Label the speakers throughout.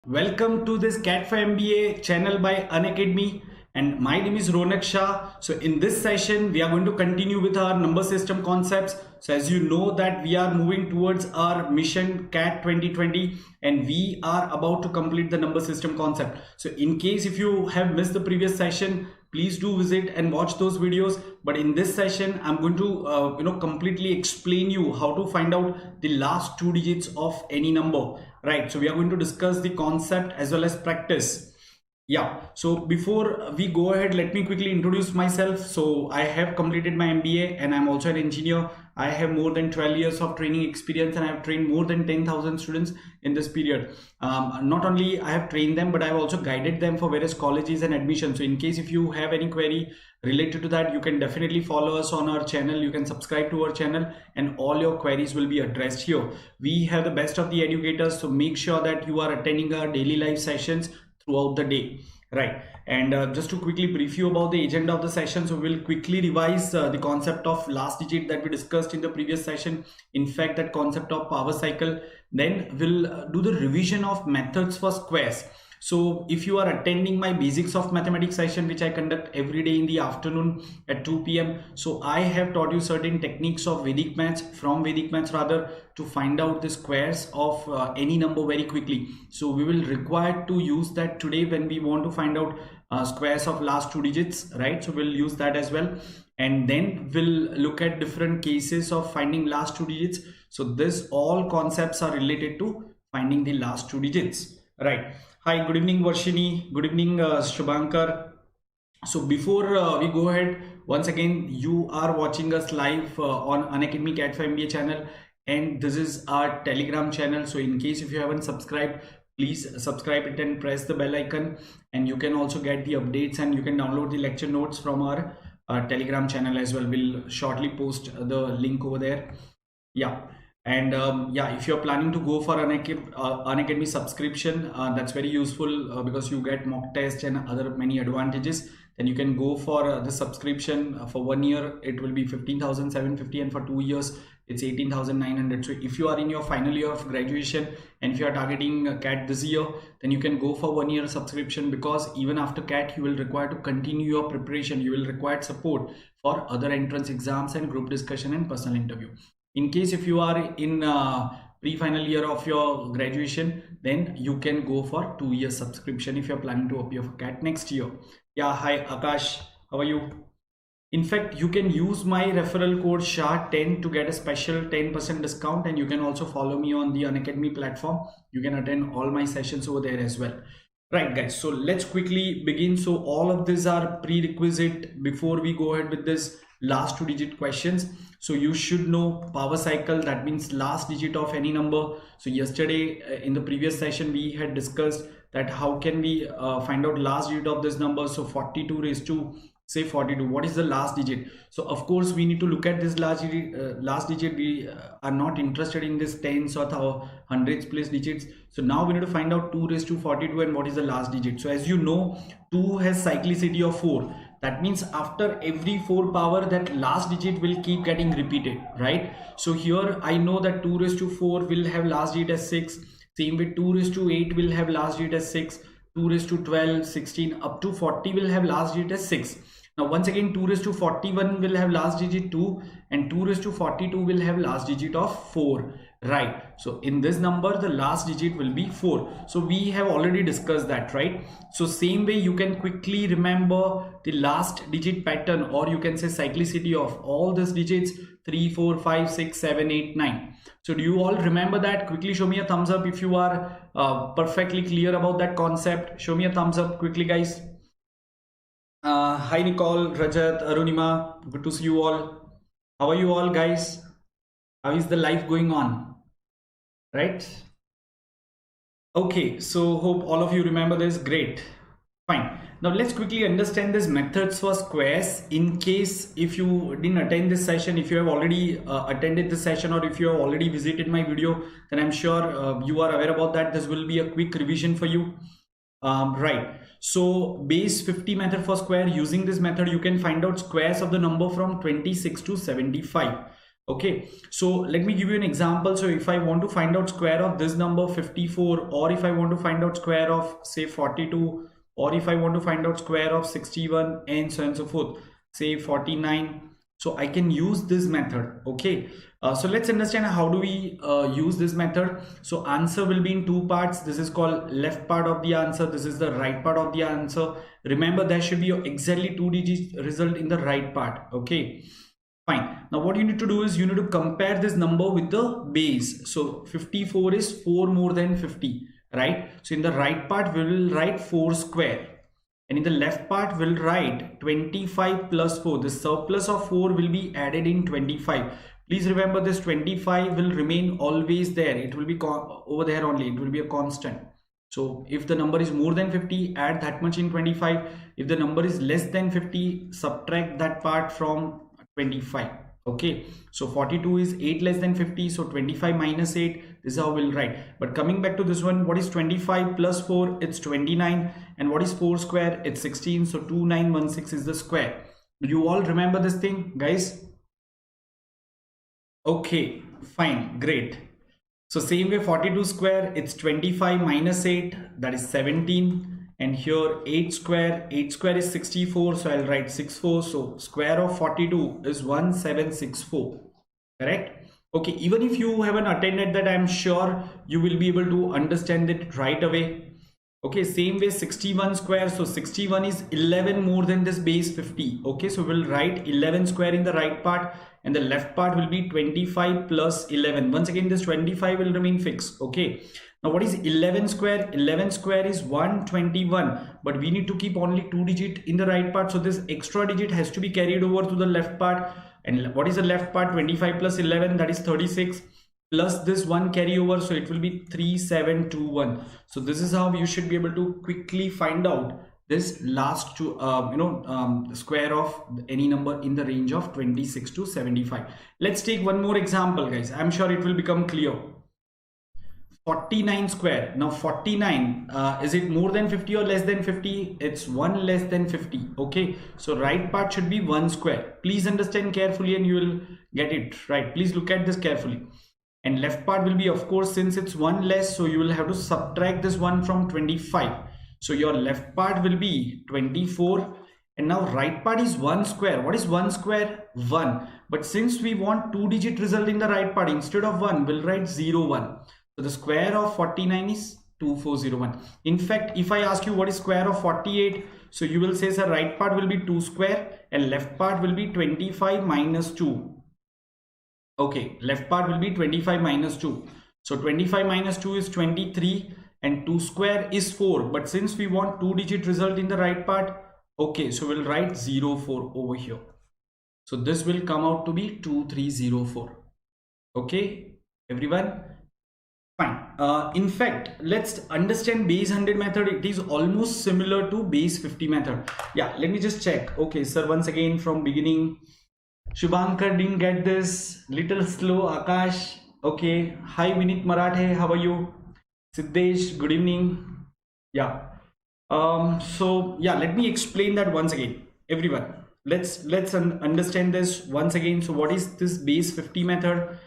Speaker 1: Welcome to this CAT4MBA channel by Unacademy, and my name is Ronak Shah. So in this session we are going to continue with our number system concepts. So as you know that we are moving towards our mission CAT 2020 and we are about to complete the number system concept. So in case if you have missed the previous session, please do visit and watch those videos. But in this session I'm going to completely explain you how to find out the last two digits of any number. Right, so we are going to discuss the concept as well as practice. Yeah, so before we go ahead, let me quickly introduce myself. So I have completed my MBA and I'm also an engineer. I have more than 12 years of training experience and I have trained more than 10,000 students in this period. Not only I have trained them, but I have also guided them for various colleges and admissions. So in case if you have any query related to that, you can definitely follow us on our channel. You can subscribe to our channel and all your queries will be addressed here. We have the best of the educators, so make sure that you are attending our daily live sessions throughout the day. Right, and just to quickly brief you about the agenda of the session, so we'll quickly revise the concept of last digit that we discussed in the previous session. In fact, that concept of power cycle. Then we'll do the revision of methods for squares. So if you are attending my basics of mathematics session, which I conduct every day in the afternoon at 2 p.m. so I have taught you certain techniques of Vedic maths, to find out the squares of any number very quickly. So we will require to use that today when we want to find out squares of last two digits, right? So we'll use that as well. And then we'll look at different cases of finding last two digits. So this all concepts are related to finding the last two digits, right? Hi, good evening Varshini, good evening Shubhankar. So before we go ahead, once again you are watching us live on Unacademy CAT4MBA channel, and this is our Telegram channel. So in case if you haven't subscribed, please subscribe it and press the bell icon, and you can also get the updates and you can download the lecture notes from our Telegram channel as well. We'll shortly post the link over there. Yeah. And yeah, if you're planning to go for Unacademy subscription, that's very useful because you get mock test and other many advantages. Then you can go for the subscription. For 1 year it will be 15,750, and for 2 years it's 18,900. So if you are in your final year of graduation and if you are targeting CAT this year, then you can go for 1 year subscription, because even after CAT you will require to continue your preparation. You will require support for other entrance exams and group discussion and personal interview. In case if you are in pre-final year of your graduation, then you can go for 2 year subscription if you're planning to appear for CAT next year. Yeah, hi Akash, how are you? In fact, you can use my referral code SHAH10 to get a special 10% discount, and you can also follow me on the Unacademy platform. You can attend all my sessions over there as well. Right guys, so let's quickly begin. So all of these are prerequisite before we go ahead with this last two digit questions. So you should know power cycle, that means last digit of any number. So yesterday in the previous session we had discussed that how can we find out last digit of this number. So 42 raised to say 42, what is the last digit? So of course we need to look at this last digit. We are not interested in this tens or hundreds place digits. So now we need to find out 2 raised to 42 and what is the last digit. So as you know, 2 has cyclicity of 4. That means after every 4 power, that last digit will keep getting repeated, right? So here I know that 2 raised to 4 will have last digit as 6. Same with 2 raised to 8 will have last digit as 6. 2 raised to 12, 16 up to 40 will have last digit as 6. Now once again 2 raised to 41 will have last digit 2, and 2 raised to 42 will have last digit of 4, right? So in this number the last digit will be 4. So we have already discussed that, right? So same way you can quickly remember the last digit pattern, or you can say cyclicity of all these digits: 3, 4, 5, 6, 7, 8, 9. So do you all remember that? Quickly show me a thumbs up if you are perfectly clear about that concept. Show me a thumbs up quickly guys. Hi Nicole, Rajat, Arunima, good to see you all. How are you all guys? How is the life going on? Right? Okay, so hope all of you remember this. Great. Fine. Now let's quickly understand these methods for squares. In case if you didn't attend this session, if you have already attended this session, or if you have already visited my video, then I'm sure you are aware about that. This will be a quick revision for you. Right, so base 50 method for square. Using this method you can find out squares of the number from 26 to 75. Okay, so let me give you an example. So if I want to find out square of this number 54, or if I want to find out square of say 42, or if I want to find out square of 61 and so on and so forth, say 49, so I can use this method. Okay, so let's understand how do we use this method. So answer will be in two parts. This is called left part of the answer, this is the right part of the answer. Remember, there should be exactly 2 digits result in the right part. Okay, fine. Now what you need to do is you need to compare this number with the base. So 54 is 4 more than 50, right? So in the right part we will write 4 square, and in the left part we'll write 25 plus 4. The surplus of 4 will be added in 25. Please remember, this 25 will remain always there. It will be over there only. It will be a constant. So if the number is more than 50, add that much in 25. If the number is less than 50, subtract that part from 25. Okay, so 42 is 8 less than 50, so 25 minus 8, this is how we'll write. But coming back to this one, what is 25 plus 4? It's 29. And what is 4 square? It's 16. So 2916 is the square. Do you all remember this thing, guys? Okay, fine, great. So same way, 42 square, it's 25 minus 8, that is 17. And here 8 square is 64, so I'll write 64. So square of 42 is 1764, correct? Okay, even if you haven't attended that, I'm sure you will be able to understand it right away. Okay, same way 61 square, so 61 is 11 more than this base 50. Okay, so we'll write 11 square in the right part, and the left part will be 25 plus 11. Once again, this 25 will remain fixed. Okay, now what is 11 square? 11 square is 121, but we need to keep only 2 digit in the right part, so this extra digit has to be carried over to the left part. And what is the left part? 25 plus 11, that is 36, plus this one carry over, so it will be 3721. So this is how you should be able to quickly find out this last two square of any number in the range of 26 to 75. Let's take one more example, guys. I'm sure it will become clear. 49 square. Now 49, is it more than 50 or less than 50? It's 1 less than 50. Okay, so right part should be 1 square. Please understand carefully and you will get it right. Please look at this carefully. And left part will be, of course, since it's 1 less, so you will have to subtract this 1 from 25. So your left part will be 24. And now right part is 1 square. What is 1 square? 1. But since we want 2 digit result in the right part, instead of 1, we'll write 0, 1. So the square of 49 is 2401. In fact, if I ask you what is square of 48, so you will say, sir, right part will be 2 square and left part will be 25 minus 2. Okay, left part will be 25 minus 2. So 25 minus 2 is 23 and 2 square is 4. But since we want 2 digit result in the right part, okay, so we'll write 04 over here. So this will come out to be 2304. Okay, everyone? Fine. In fact, let's understand base 100 method. It is almost similar to base 50 method. Yeah, let me just check. Okay, sir, once again from beginning. Shubhankar didn't get this. Little slow. Akash. Okay. Hi, Vinit Marathe. How are you? Siddesh, good evening. Yeah. So yeah, let me explain that once again. Everyone, let's understand this once again. So what is this base 50 method?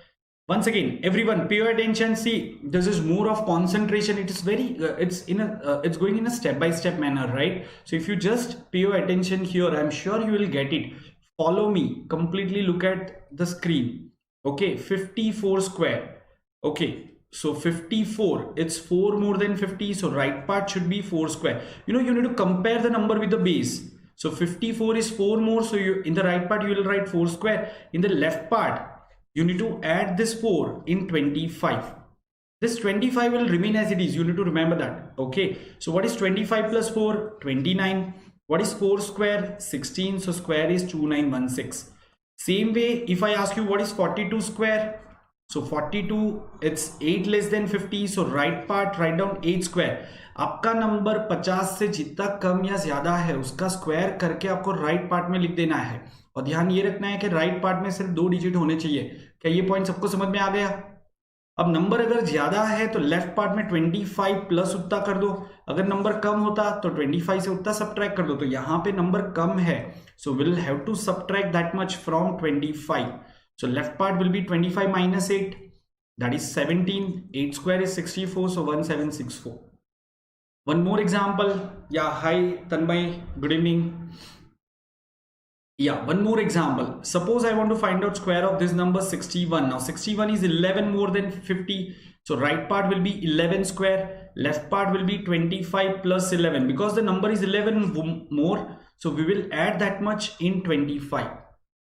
Speaker 1: Once again, everyone, pay attention. See, this is more of concentration. It is very, it's going in a step-by-step manner, right? So if you just pay attention here, I'm sure you will get it. Follow me. Completely look at the screen. Okay, 54 square. Okay, so 54. It's 4 more than 50. So right part should be 4 square. You know, you need to compare the number with the base. So 54 is 4 more. So you in the right part you will write 4 square. In the left part, you need to add this 4 in 25. This 25 will remain as it is. You need to remember that. Okay. So what is 25 plus 4? 29. What is 4 square? 16. So square is 2916. Same way, if I ask you what is 42 square? So 42, it's 8 less than 50. So right part, write down 8 square. आपका number 50 से जितना कम या ज्यादा है उसका square करके आपको right part में लिख देना है। और ध्यान ये रखना है कि राइट पार्ट में सिर्फ 2 डिजिट होने चाहिए। क्या ये पॉइंट सबको समझ में आ गया? अब नंबर अगर ज्यादा है तो लेफ्ट पार्ट में 25 प्लस उतना कर दो, अगर नंबर कम होता तो 25 से उतना सब्ट्रैक्ट कर दो। तो यहाँ पे नंबर कम है, so will have to subtract that much from 25। So left part will be 25 minus 8, that is 17. 8 square is 64, so 1764. One more example. Yeah, hi Tanmay, good evening. Yeah, one more example. Suppose I want to find out square of this number 61. Now 61 is 11 more than 50. So right part will be 11 square. Left part will be 25 plus 11. Because the number is 11 more, so we will add that much in 25.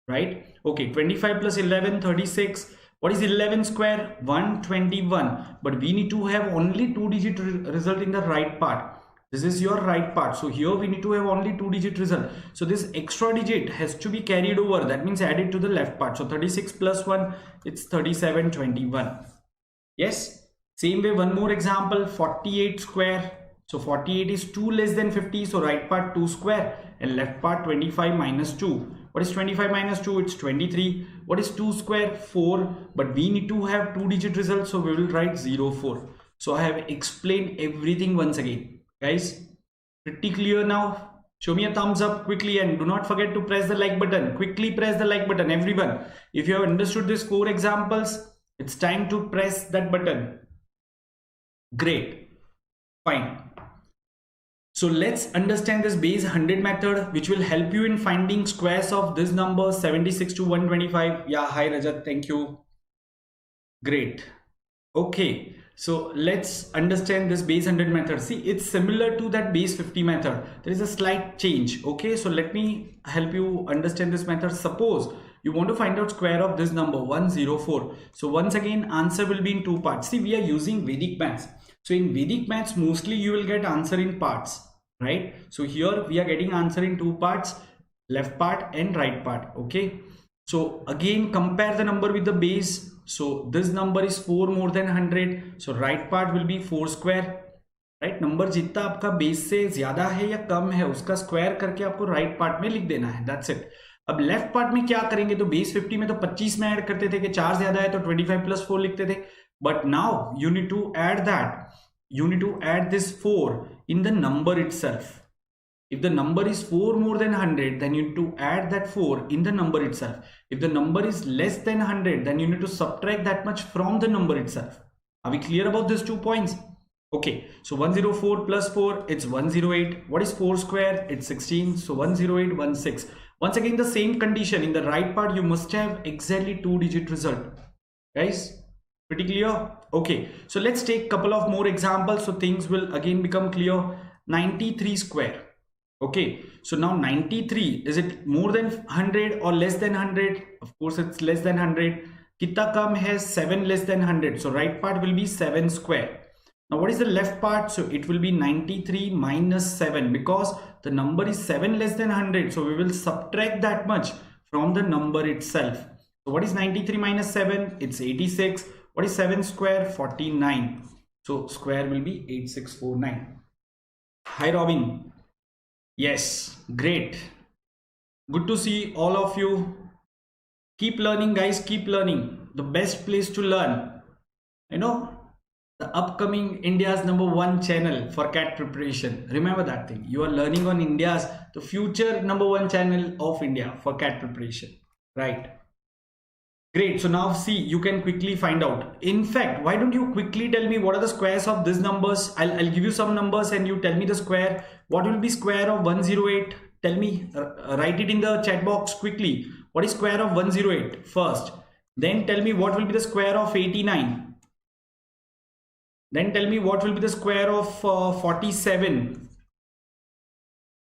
Speaker 1: Right? Okay, 25 plus 11, 36. What is 11 square? 121. But we need to have only 2-digit result in the right part. This is your right part. So here we need to have only 2-digit result. So this extra digit has to be carried over. That means added to the left part. So 36 plus 1, it's 3721. Yes. Same way, one more example, 48 square. So 48 is 2 less than 50. So right part 2 square and left part 25 minus 2. What is 25 minus 2? It's 23. What is 2 square? 4. But we need to have 2-digit result. So we will write 04. So I have explained everything once again. Guys, pretty clear now? Show me a thumbs up quickly and do not forget to press the like button. Quickly press the like button, everyone. If you have understood these 4 examples, it's time to press that button. Great. Fine. So let's understand this base 100 method, which will help you in finding squares of this number 76 to 125. Yeah, hi Rajat, thank you. Great. Okay. So let's understand this base 100 method. See, it's similar to that base 50 method. There is a slight change. Okay, so let me help you understand this method. Suppose you want to find out square of this number 104. So once again, answer will be in 2 parts. See, we are using Vedic maths. So in Vedic maths, mostly you will get answer in parts, right? So here we are getting answer in 2 parts, left part and right part. Okay. So again, compare the number with the base. So this number is 4 more than 100. So right part will be 4 square. Right? Number जितना आपका base से ज़्यादा है या कम है उसका square करके आपको right part में लिख देना है. That's it. अब left part में क्या करेंगे? तो base 50 में तो 25 में ऐड करते थे कि 4 ज़्यादा है तो 25 plus 4 लिखते थे. But now you need to add that. You need to add this 4 in the number itself. If the number is 4 more than 100, then you need to add that 4 in the number itself. If the number is less than 100, then you need to subtract that much from the number itself. Are we clear about these 2 points? Okay, so 104 plus 4, it's 108. What is 4 square? It's 16. So 108, 16. Once again, the same condition. In the right part, you must have exactly 2-digit result. Guys, pretty clear? Okay, so let's take a couple of more examples so things will again become clear. 93 square. Okay, so now 93, is it more than 100 or less than 100? Of course, it's less than 100. Kitta kam hai? 7 less than 100. So right part will be 7 square. Now what is the left part? So it will be 93 minus 7 because the number is 7 less than 100. So we will subtract that much from the number itself. So what is 93 minus 7? It's 86. What is 7 square? 49. So square will be 8649. Hi Robin. Yes, great. Good to see all of you. Keep learning, guys. Keep learning. The best place to learn. You know, the upcoming India's #1 channel for CAT preparation. Remember that thing. You are learning on the future #1 channel of India for CAT preparation. Right. Great. So now see, you can quickly find out. In fact, why don't you quickly tell me what are the squares of these numbers? I'll give you some numbers and you tell me the square. What will be square of 108? Tell me, write it in the chat box quickly. What is square of 108 first? Then tell me what will be the square of 89. Then tell me what will be the square of 47.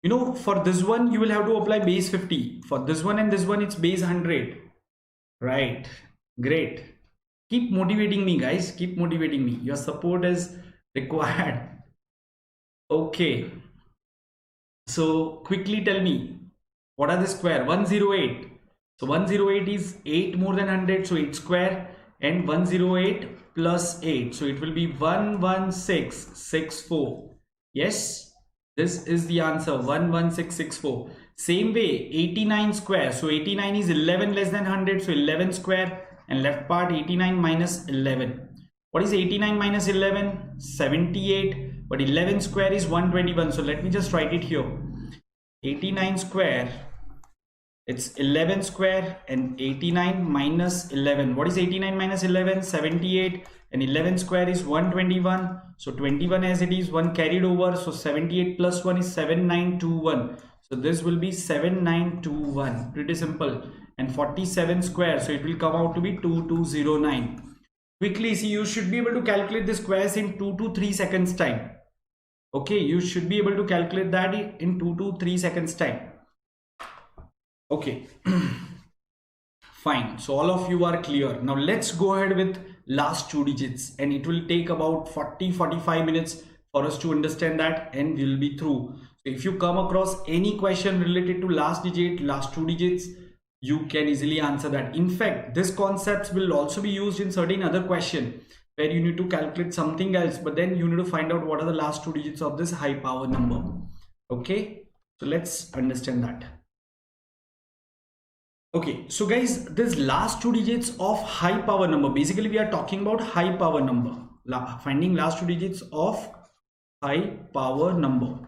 Speaker 1: You know, for this one, you will have to apply base 50. For this one and this one, it's base 100. Right. Great. Keep motivating me, guys. Keep motivating me. Your support is required. Okay. So quickly tell me, what are the square? 108. So 108 is 8 more than 100. So 8 square and 108 plus 8. So it will be 11664. Yes. This is the answer. 11664. Same way, 89 square. So 89 is 11 less than 100. So 11 square and left part 89 minus 11. What is 89 minus 11? 78. But 11 square is 121. So let me just write it here. 89 square It's 11 square, and 89 minus 11. What is 89 minus 11? 78, and 11 square is 121. So 21 as it is, 1 carried over. So 78 plus 1 is 7921. So this will be 7921. Pretty simple. And 47 square, so it will come out to be 2209. Quickly see, you should be able to calculate the squares in 2 to 3 seconds time. Okay, you should be able to calculate that in 2 to 3 seconds time. Okay. Fine. So all of you are clear. Now let's go ahead with last 2 digits, and it will take about 40-45 minutes for us to understand that, and we'll be through. So if you come across any question related to last digit, last 2 digits, you can easily answer that. In fact, this concepts will also be used in certain other question where you need to calculate something else, but then you need to find out what are the last 2 digits of this high power number. Okay, so let's understand that. Okay, so guys, this last 2 digits of high power number, basically we are talking about high power number, finding last 2 digits of high power number.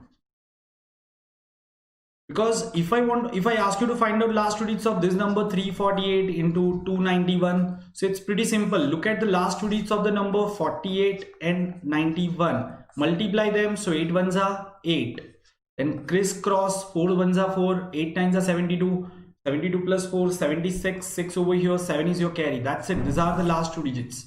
Speaker 1: Because if I ask you to find out last 2 digits of this number 348 into 291, so it's pretty simple. Look at the last 2 digits of the number 48 and 91. Multiply them, so 8 ones are 8. Then crisscross, 4 ones are 4, 8 nines are 72. 72 plus 4, 76, 6 over here, 7 is your carry. That's it. These are the last 2 digits.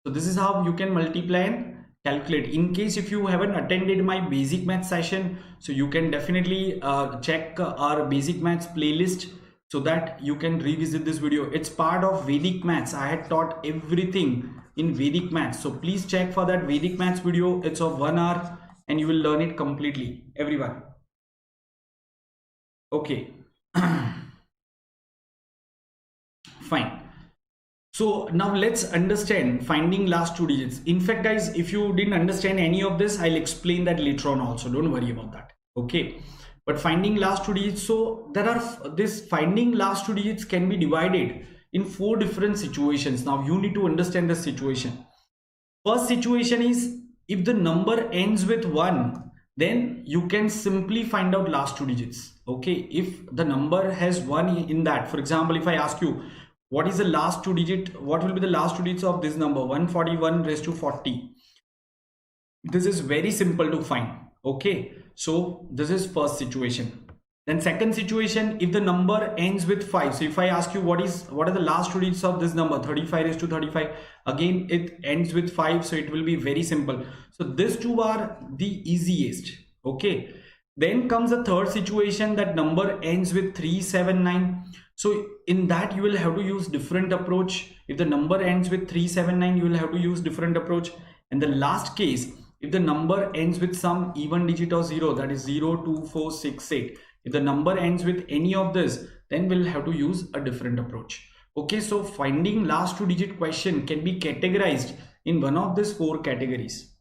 Speaker 1: So this is how you can multiply and calculate. In case if you haven't attended my basic math session, so you can definitely check our basic maths playlist so that you can revisit this video. It's part of Vedic maths. I had taught everything in Vedic maths. So please check for that Vedic maths video. It's of 1 hour and you will learn it completely. Everyone. Okay. Fine. So now let's understand finding last 2 digits. In fact, guys, if you didn't understand any of this, I'll explain that later on also. Don't worry about that. Okay. But finding last 2 digits. So there are this finding last 2 digits can be divided in 4 different situations. Now you need to understand the situation. First situation is if the number ends with 1, then you can simply find out last 2 digits. Okay. If the number has 1 in that, for example, if I ask you, what is the last 2 digit? What will be the last 2 digits of this number? 141 raised to 40. This is very simple to find. Okay. So this is first situation. Then second situation, if the number ends with 5. So if I ask you what are the last 2 digits of this number? 35 raised to 35. Again, it ends with 5. So it will be very simple. So these 2 are the easiest. Okay. Then comes the third situation, that number ends with 379. So in that you will have to use different approach. If the number ends with 379, you will have to use different approach. And the last case, if the number ends with some even digit or 0, that is 0, 2, 4, 6, 8. If the number ends with any of this, then we'll have to use a different approach. Okay, so finding last 2 digit question can be categorized in one of these 4 categories.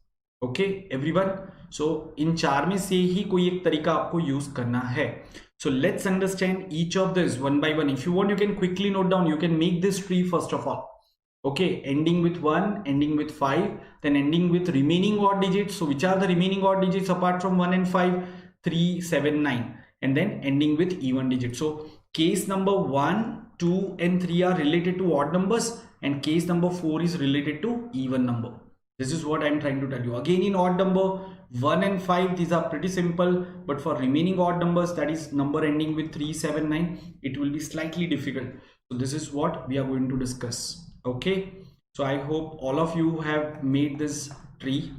Speaker 1: Okay, everyone. So in 4 में से ही कोई एक तरीका आपको use करना है. So let's understand each of this one by one. If you want, you can quickly note down. You can make this tree first of all. Okay, ending with 1, ending with 5, then ending with remaining odd digits. So which are the remaining odd digits apart from 1 and 5? 3, 7, 9. And then ending with even digits. So case number 1, 2 and 3 are related to odd numbers, and case number 4 is related to even number. This is what I'm trying to tell you. Again, in odd number 1 and 5, these are pretty simple, but for remaining odd numbers, that is number ending with 3, 7, 9, it will be slightly difficult. So this is what we are going to discuss. Okay, so I hope all of you have made this tree.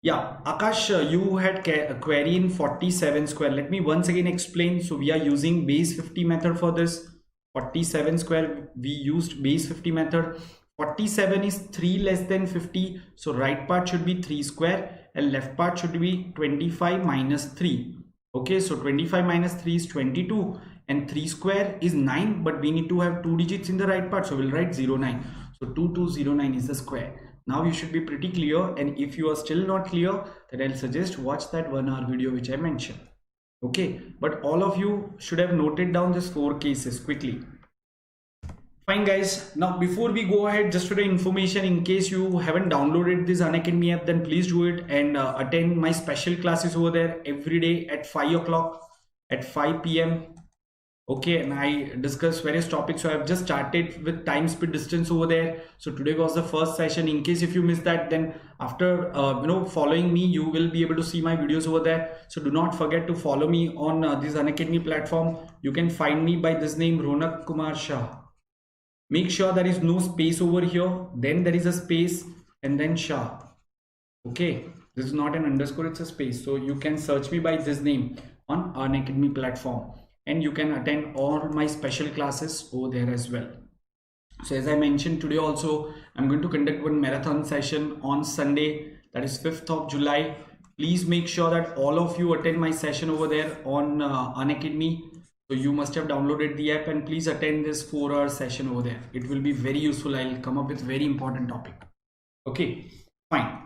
Speaker 1: Yeah, Akash, you had a query in 47 square. Let me once again explain. So we are using base 50 method for this. 47 square, we used base 50 method. 47 is 3 less than 50. So right part should be 3 square and left part should be 25 minus 3. Okay, so 25 minus 3 is 22 and 3 square is 9, but we need to have 2 digits in the right part. So we'll write 09. So 2209 is the square. Now you should be pretty clear, and if you are still not clear, then I'll suggest watch that 1 hour video which I mentioned. Okay, but all of you should have noted down these 4 cases quickly. Fine guys, now before we go ahead, just for the information, in case you haven't downloaded this Unacademy app, then please do it and attend my special classes over there every day at 5 o'clock at 5 p.m. Okay, and I discussed various topics. So I've just started with time, speed, distance over there. So today was the first session. In case if you missed that, then after following me, you will be able to see my videos over there. So do not forget to follow me on this Unacademy platform. You can find me by this name, Ronak Kumar Shah. Make sure there is no space over here. Then there is a space and then Shah. Okay, this is not an underscore, it's a space. So you can search me by this name on Unacademy platform, and you can attend all my special classes over there as well. So as I mentioned, today also I'm going to conduct one marathon session on Sunday, that is 5th of July. Please make sure that all of you attend my session over there on Unacademy. So you must have downloaded the app, and please attend this 4-hour session over there. It will be very useful. I'll come up with very important topic. Okay, fine.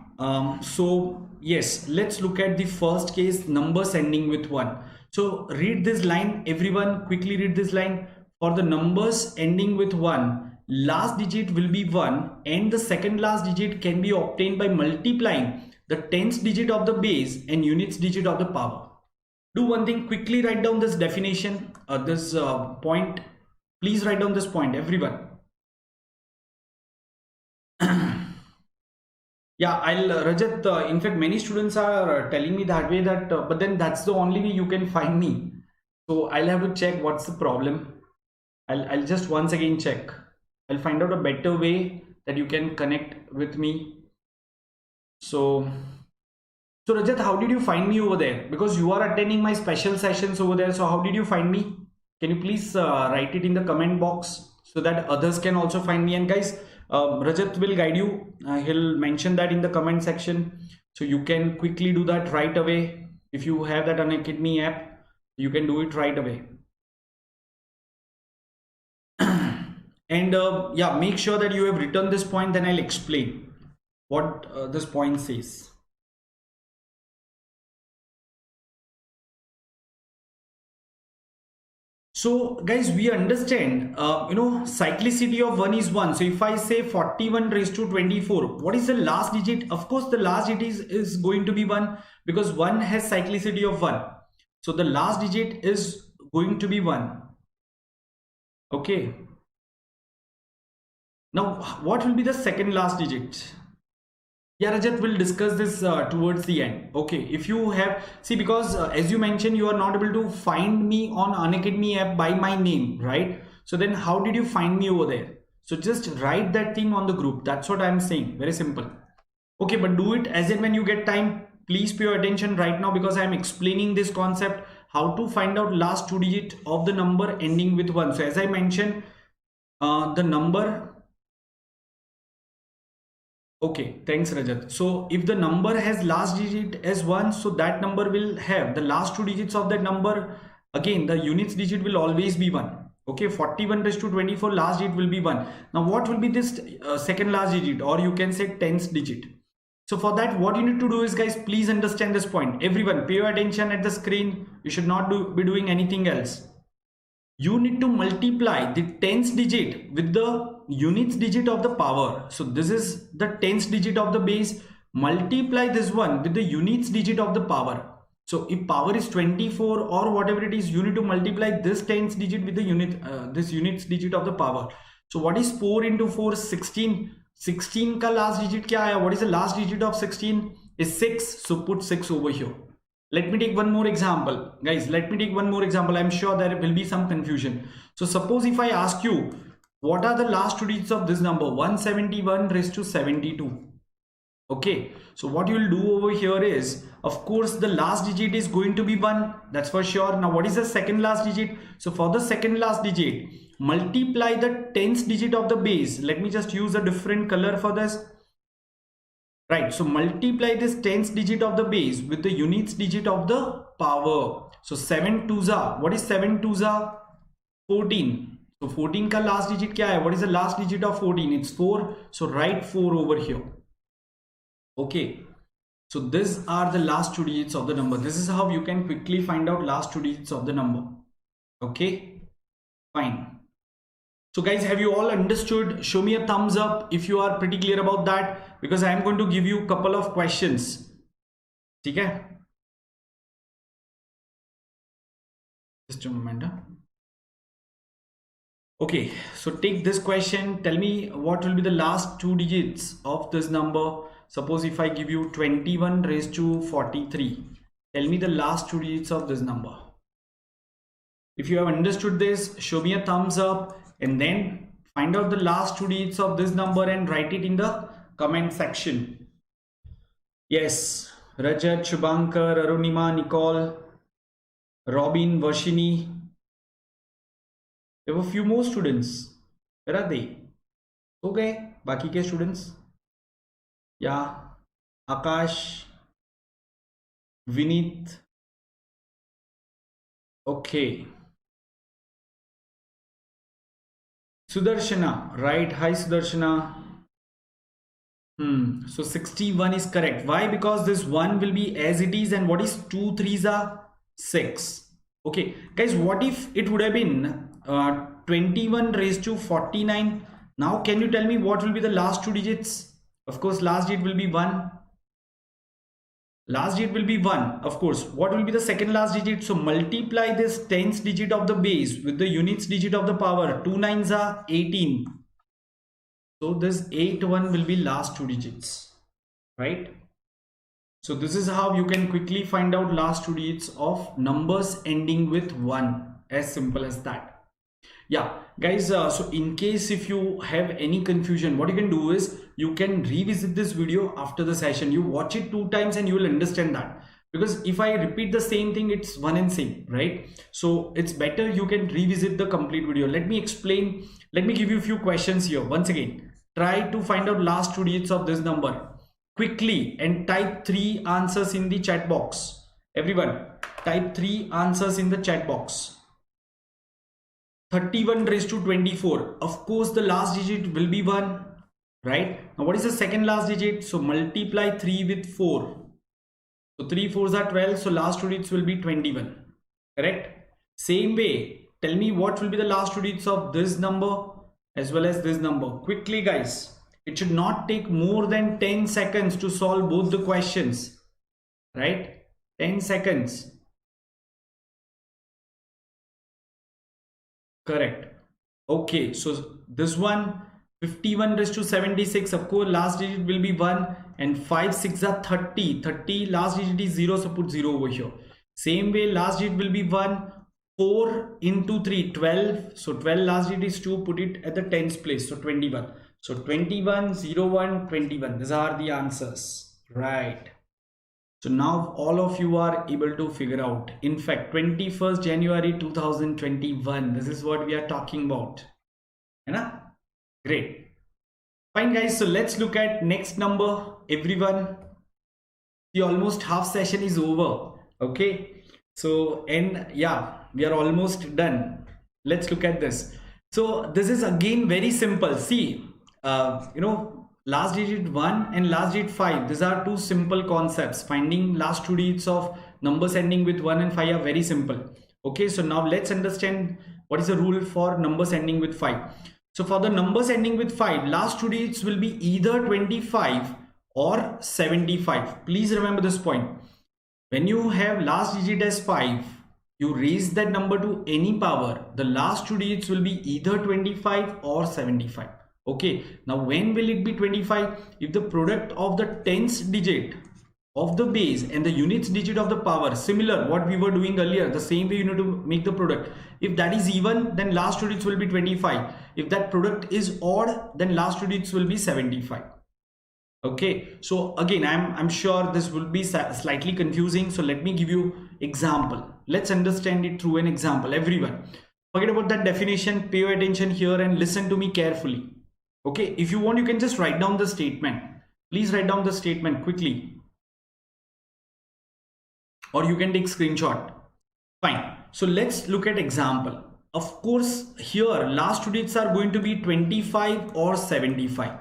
Speaker 1: So yes, let's look at the first case, numbers ending with 1. So read this line, everyone, quickly read this line. For the numbers ending with 1, last digit will be 1, and the second last digit can be obtained by multiplying the tens digit of the base and units digit of the power. Do one thing, quickly write down this definition, this point. Please write down this point, everyone. Yeah, Rajat, in fact, many students are telling me that way, that but then that's the only way you can find me. So I'll have to check what's the problem. I'll just once again check. I'll find out a better way that you can connect with me. So Rajat, how did you find me over there? Because you are attending my special sessions over there. So how did you find me? Can you please write it in the comment box so that others can also find me? And guys, Rajat will guide you. He'll mention that in the comment section. So you can quickly do that right away. If you have that Unacademy app, you can do it right away. And yeah, make sure that you have written this point, then I'll explain what this point says. So guys, we understand, cyclicity of 1 is 1. So if I say 41 raised to 24, what is the last digit? Of course, the last digit is going to be 1, because 1 has cyclicity of 1. So the last digit is going to be 1. Okay. Now, what will be the second last digit? Yeah, Rajat, will discuss this towards the end. Okay, if you have, see, because as you mentioned, you are not able to find me on Unacademy app by my name, right? So then how did you find me over there? So just write that thing on the group. That's what I'm saying. Very simple. Okay, but do it as in when you get time. Please pay attention right now, because I'm explaining this concept, how to find out last 2 digit of the number ending with 1. So as I mentioned, the number. Okay, thanks Rajat. So if the number has last digit as 1, so that number will have the last 2 digits of that number. Again, the units digit will always be 1. Okay, 41 raised to 24, last digit will be 1. Now what will be this second last digit, or you can say tens digit? So for that, what you need to do is, guys, please understand this point. Everyone, pay attention at the screen. You should not be doing anything else. You need to multiply the tens digit with the units digit of the power. So this is the tens digit of the base. Multiply this one with the units digit of the power. So if power is 24 or whatever it is, you need to multiply this tens digit with the this units digit of the power. So what is 4 into 4? 16. 16 ka last digit kya hai? What is the last digit of 16? Is 6. So put 6 over here. Let me take one more example. Guys, let me take one more example. I'm sure there will be some confusion. So suppose if I ask you, what are the last 2 digits of this number? 171 raised to 72. Okay, so what you will do over here is, of course, the last digit is going to be 1. That's for sure. Now, what is the second last digit? So for the second last digit, multiply the tens digit of the base. Let me just use a different color for this. Right, so multiply this tens digit of the base with the units digit of the power. So 7 twos are, what is 7 twos are? 14. So 14 ka last digit kya hai? What is the last digit of 14? It's 4. So write 4 over here. Okay. So these are the last 2 digits of the number. This is how you can quickly find out last 2 digits of the number. Okay. Fine. So guys, have you all understood? Show me a thumbs up if you are pretty clear about that, because I am going to give you a couple of questions. Okay? Just a moment. Okay, so take this question. Tell me what will be the last two digits of this number. Suppose if I give you 21 raised to 43. Tell me the last two digits of this number. If you have understood this, show me a thumbs up and then find out the last two digits of this number and write it in the comment section. Yes, Rajat, Shubhankar, Arunima, Nicole, Robin, Vashini. There were a few more students. Where are they? Okay, baki ke students? Yeah, Akash, Vinit. Okay. Sudarshana, right? Hi Sudarshana. So 61 is correct. Why? Because this 1 will be as it is, and what is 2 3s are 6. Okay, guys, what if it would have been 21 raised to 49? Now can you tell me what will be the last two digits? Of course, last digit will be 1. Last digit will be 1. Of course, what will be the second last digit? So multiply this tens digit of the base with the units digit of the power. 2 9s are 18. So this 81 will be last two digits, right? So this is how you can quickly find out last two digits of numbers ending with 1. As simple as that. Yeah, guys, so in case if you have any confusion, what you can do is you can revisit this video after the session. You watch it 2 times and you will understand that. Because if I repeat the same thing, it's one and same, right? So it's better you can revisit the complete video. Let me explain. Let me give you a few questions here. Once again, try to find out last two digits of this number quickly and type 3 answers in the chat box. Everyone, type 3 answers in the chat box. 31 raised to 24. Of course, the last digit will be 1, right? Now, what is the second last digit? So multiply 3 with 4. So 3 4s are 12. So last two digits will be 21. Correct? Same way, tell me what will be the last two digits of this number as well as this number. Quickly, guys. It should not take more than 10 seconds to solve both the questions. Right? 10 seconds. Correct. Okay, so this one 51 raised to 76. Of course, last digit will be 1, and 5 6 are 30. 30 last digit is 0, so put 0 over here. Same way, last digit will be 1. 4 into 3, 12. So 12 last digit is 2. Put it at the tens place. So 21. So 21, 0, 1, 21. These are the answers. Right. So now all of you are able to figure out. In fact, 21st January 2021. This is what we are talking about. Great. Fine, guys. So let's look at next number. Everyone, the almost half session is over. Okay. So, and yeah, we are almost done. Let's look at this. So this is again very simple. See, last digit 1 and last digit 5. These are two simple concepts. Finding last two digits of numbers ending with 1 and 5 are very simple. Okay, so now let's understand what is the rule for numbers ending with 5. So for the numbers ending with 5, last two digits will be either 25 or 75. Please remember this point. When you have last digit as 5, you raise that number to any power. The last two digits will be either 25 or 75. Okay, now when will it be 25? If the product of the tens digit of the base and the units digit of the power, similar what we were doing earlier, the same way you need to make the product. If that is even, then last two digits will be 25. If that product is odd, then last two digits will be 75. Okay, so again, I'm sure this will be slightly confusing. So let me give you example. Let's understand it through an example. Everyone, forget about that definition. Pay your attention here and listen to me carefully. Okay, if you want, you can just write down the statement. Please write down the statement quickly. Or you can take screenshot. Fine. So let's look at example. Of course, here last two digits are going to be 25 or 75.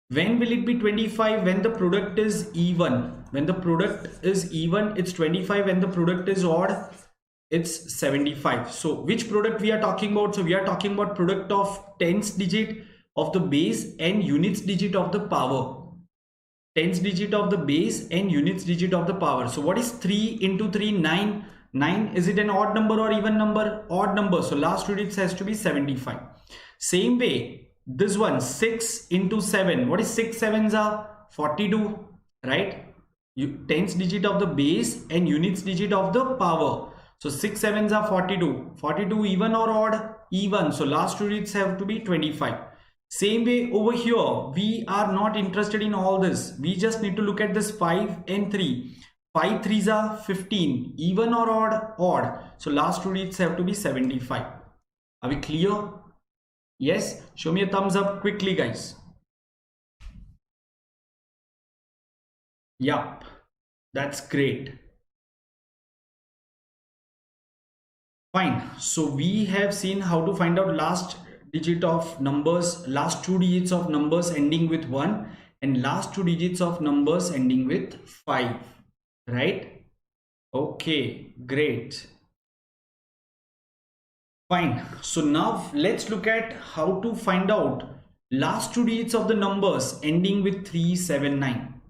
Speaker 1: When will it be 25? When the product is even. When the product is even, it's 25. When the product is odd, it's 75. So which product we are talking about? So we are talking about product of tens digit of the base and units digit of the power. Tens digit of the base and units digit of the power. So what is 3 into 3? 9. 9, is it an odd number or even number? Odd number. So last two digits has to be 75. Same way, this one 6 into 7. What is 6 sevens are? 42, right? Tens digit of the base and units digit of the power. So 6 sevens are 42. 42 even or odd? Even. So last two digits have to be 25. Same way over here, we are not interested in all this. We just need to look at this 5 and 3. 5 threes are 15. Even or odd? Odd. So last two digits have to be 75. Are we clear? Yes? Show me a thumbs up quickly, guys. Yup. That's great. Fine. So we have seen how to find out last digit of numbers, last two digits of numbers ending with 1 and last two digits of numbers ending with 5, right? Okay, great. Fine. So now let's look at how to find out last two digits of the numbers ending with 379.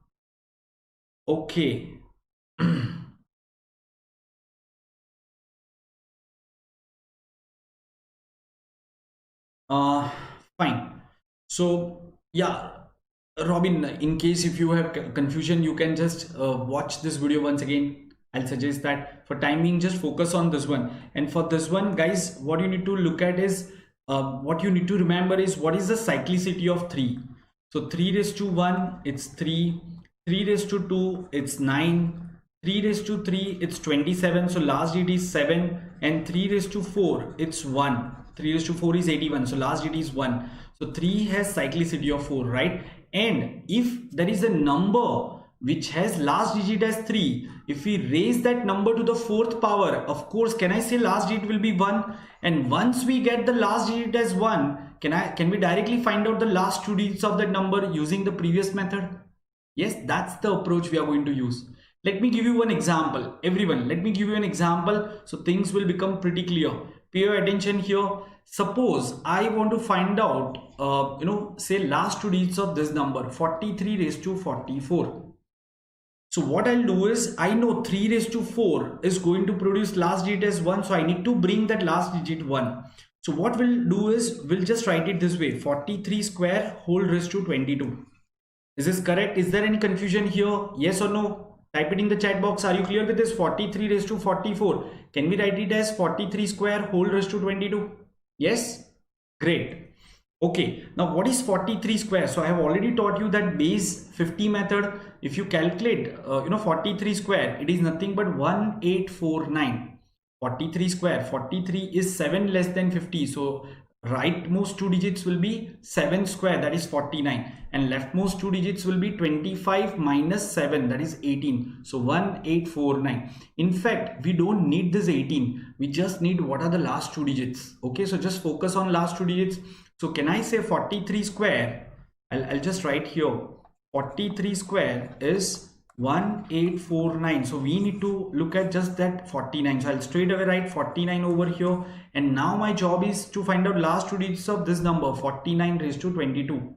Speaker 1: Okay. Fine. So yeah, Robin, in case if you have confusion, you can just watch this video once again. I'll suggest that for timing, just focus on this one. And for this one, guys, what you need to look at is what you need to remember is what is the cyclicity of 3. So 3 raised to 1, it's 3. 3 raised to 2, it's 9. 3 raised to 3, it's 27. So last digit is 7. And 3 raised to 4, it's 1. 3 raised to 4 is 81. So last digit is 1. So 3 has cyclicity of 4, right? And if there is a number which has last digit as 3, if we raise that number to the 4th power, of course, can I say last digit will be 1? And once we get the last digit as 1, can we directly find out the last two digits of that number using the previous method? Yes, that's the approach we are going to use. Let me give you one example. Everyone, let me give you an example so things will become pretty clear. Pay your attention here. Suppose I want to find out, say last two digits of this number, 43 raised to 44. So what I'll do is, I know 3 raised to 4 is going to produce last digit as 1. So I need to bring that last digit 1. So what we'll do is, we'll just write it this way, 43 square whole raised to 22. Is this correct? Is there any confusion here? Yes or no? Type it in the chat box. Are you clear with this? 43 raised to 44. Can we write it as 43 square whole raised to 22? Yes? Great. Okay. Now what is 43 square? So I have already taught you that base 50 method. If you calculate, 43 square, it is nothing but 1849. 43 square. 43 is 7 less than 50. So rightmost two digits will be 7 square, that is 49, and leftmost two digits will be 25 minus 7, that is 18. So 1849. In fact, we don't need this 18, we just need what are the last two digits. Okay, so just focus on last two digits. So can I say 43 square? I'll just write here, 43 square is 1849. So we need to look at just that 49. So I'll straight away write 49 over here. And now my job is to find out last two digits of this number, 49 raised to 22.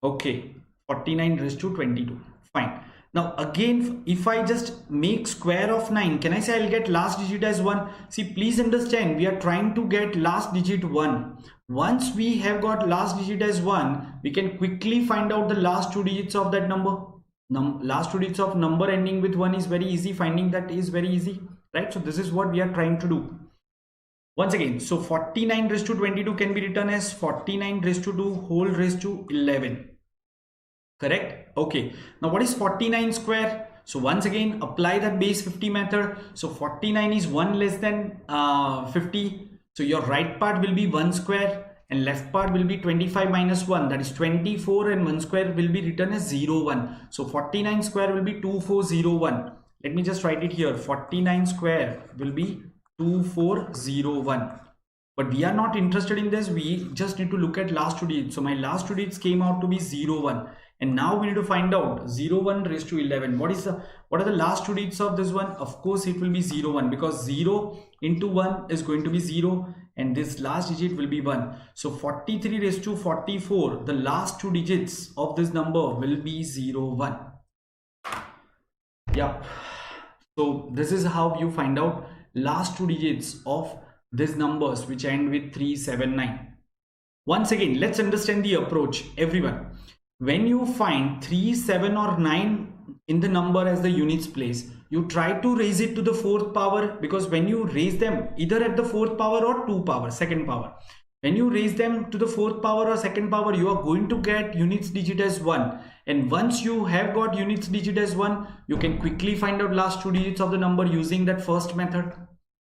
Speaker 1: Okay, 49 raised to 22. Fine. Now again, if I just make square of 9, can I say I'll get last digit as 1? See, please understand, we are trying to get last digit 1. Once we have got last digit as 1, we can quickly find out the last two digits of that number. Last two digits of number ending with 1 is very easy. Finding that is very easy, right? So this is what we are trying to do. Once again, so 49 raised to 22 can be written as 49 raised to 2 whole raised to 11. Correct? Okay. Now what is 49 square? So once again, apply that base 50 method. So 49 is 1 less than 50. So your right part will be 1 square. And left part will be 25 minus 1, that is 24, and 1 square will be written as 0, 1. So 49 square will be 2401. Let me just write it here. 49 square will be 2401. But we are not interested in this. We just need to look at last two digits. So my last two digits came out to be 0, 1. And now we need to find out 0, 1 raised to 11. What are the last two digits of this one? Of course, it will be 0, 1, because 0 into 1 is going to be 0. And this last digit will be 1. So 43 raised to 44, the last two digits of this number will be 0, 1. Yeah. So this is how you find out last two digits of these numbers which end with 379. Once again, let's understand the approach, everyone. When you find 3, 7 or 9 in the number as the units place, you try to raise it to the fourth power, because when you raise them either at the fourth power or second power, when you raise them to the fourth power or second power, you are going to get units digit as 1. And once you have got units digit as 1, you can quickly find out last 2 digits of the number using that first method.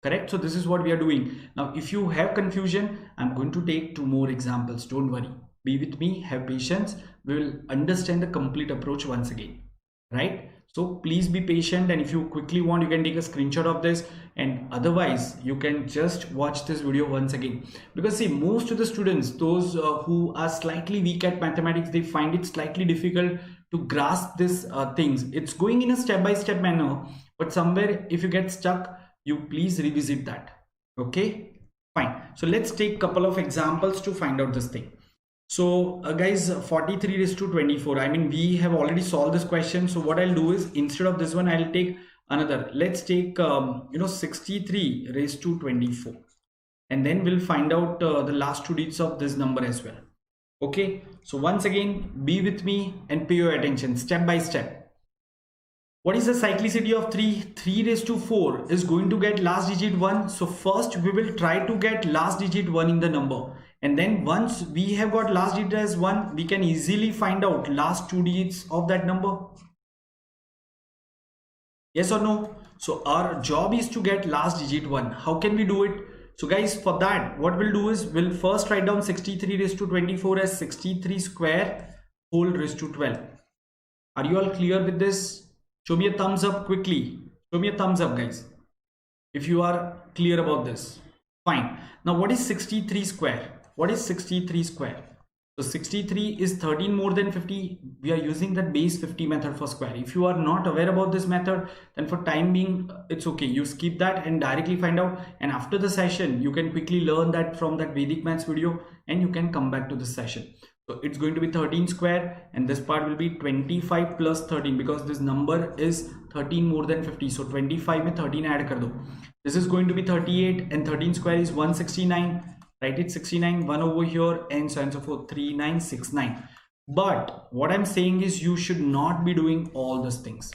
Speaker 1: Correct? So this is what we are doing. Now, if you have confusion, I'm going to take 2 more examples. Don't worry. Be with me. Have patience. We will understand the complete approach once again. Right? So please be patient, and if you quickly want, you can take a screenshot of this, and otherwise you can just watch this video once again. Because see, most of the students, those who are slightly weak at mathematics, they find it slightly difficult to grasp this things. It's going in a step-by-step manner, but somewhere if you get stuck, you please revisit that. Okay, fine. So let's take a couple of examples to find out this thing. So guys, 43 raised to 24, I mean, we have already solved this question. So what I'll do is, instead of this one, I'll take another. Let's take 63 raised to 24, and then we'll find out the last 2 digits of this number as well. Okay, so once again, be with me and pay your attention step by step. What is the cyclicity of 3? 3 raised to 4 is going to get last digit 1. So first we will try to get last digit 1 in the number. And then once we have got last digit as 1, we can easily find out last 2 digits of that number. Yes or no? So our job is to get last digit 1. How can we do it? So guys, for that, what we'll do is, we'll first write down 63 raised to 24 as 63 square whole raised to 12. Are you all clear with this? Show me a thumbs up quickly. Show me a thumbs up, guys, if you are clear about this. Fine. Now what is 63 square? What is 63 square? So 63 is 13 more than 50. We are using that base 50 method for square. If you are not aware about this method, then for time being, it's okay. You skip that and directly find out. And after the session, you can quickly learn that from that Vedic maths video, and you can come back to this session. So it's going to be 13 square, and this part will be 25 plus 13, because this number is 13 more than 50. So 25 mein 13 add kar do. This is going to be 38, and 13 square is 169. Write it 69, 1 over here, and so on and so forth, 3969. But what I'm saying is, you should not be doing all these things,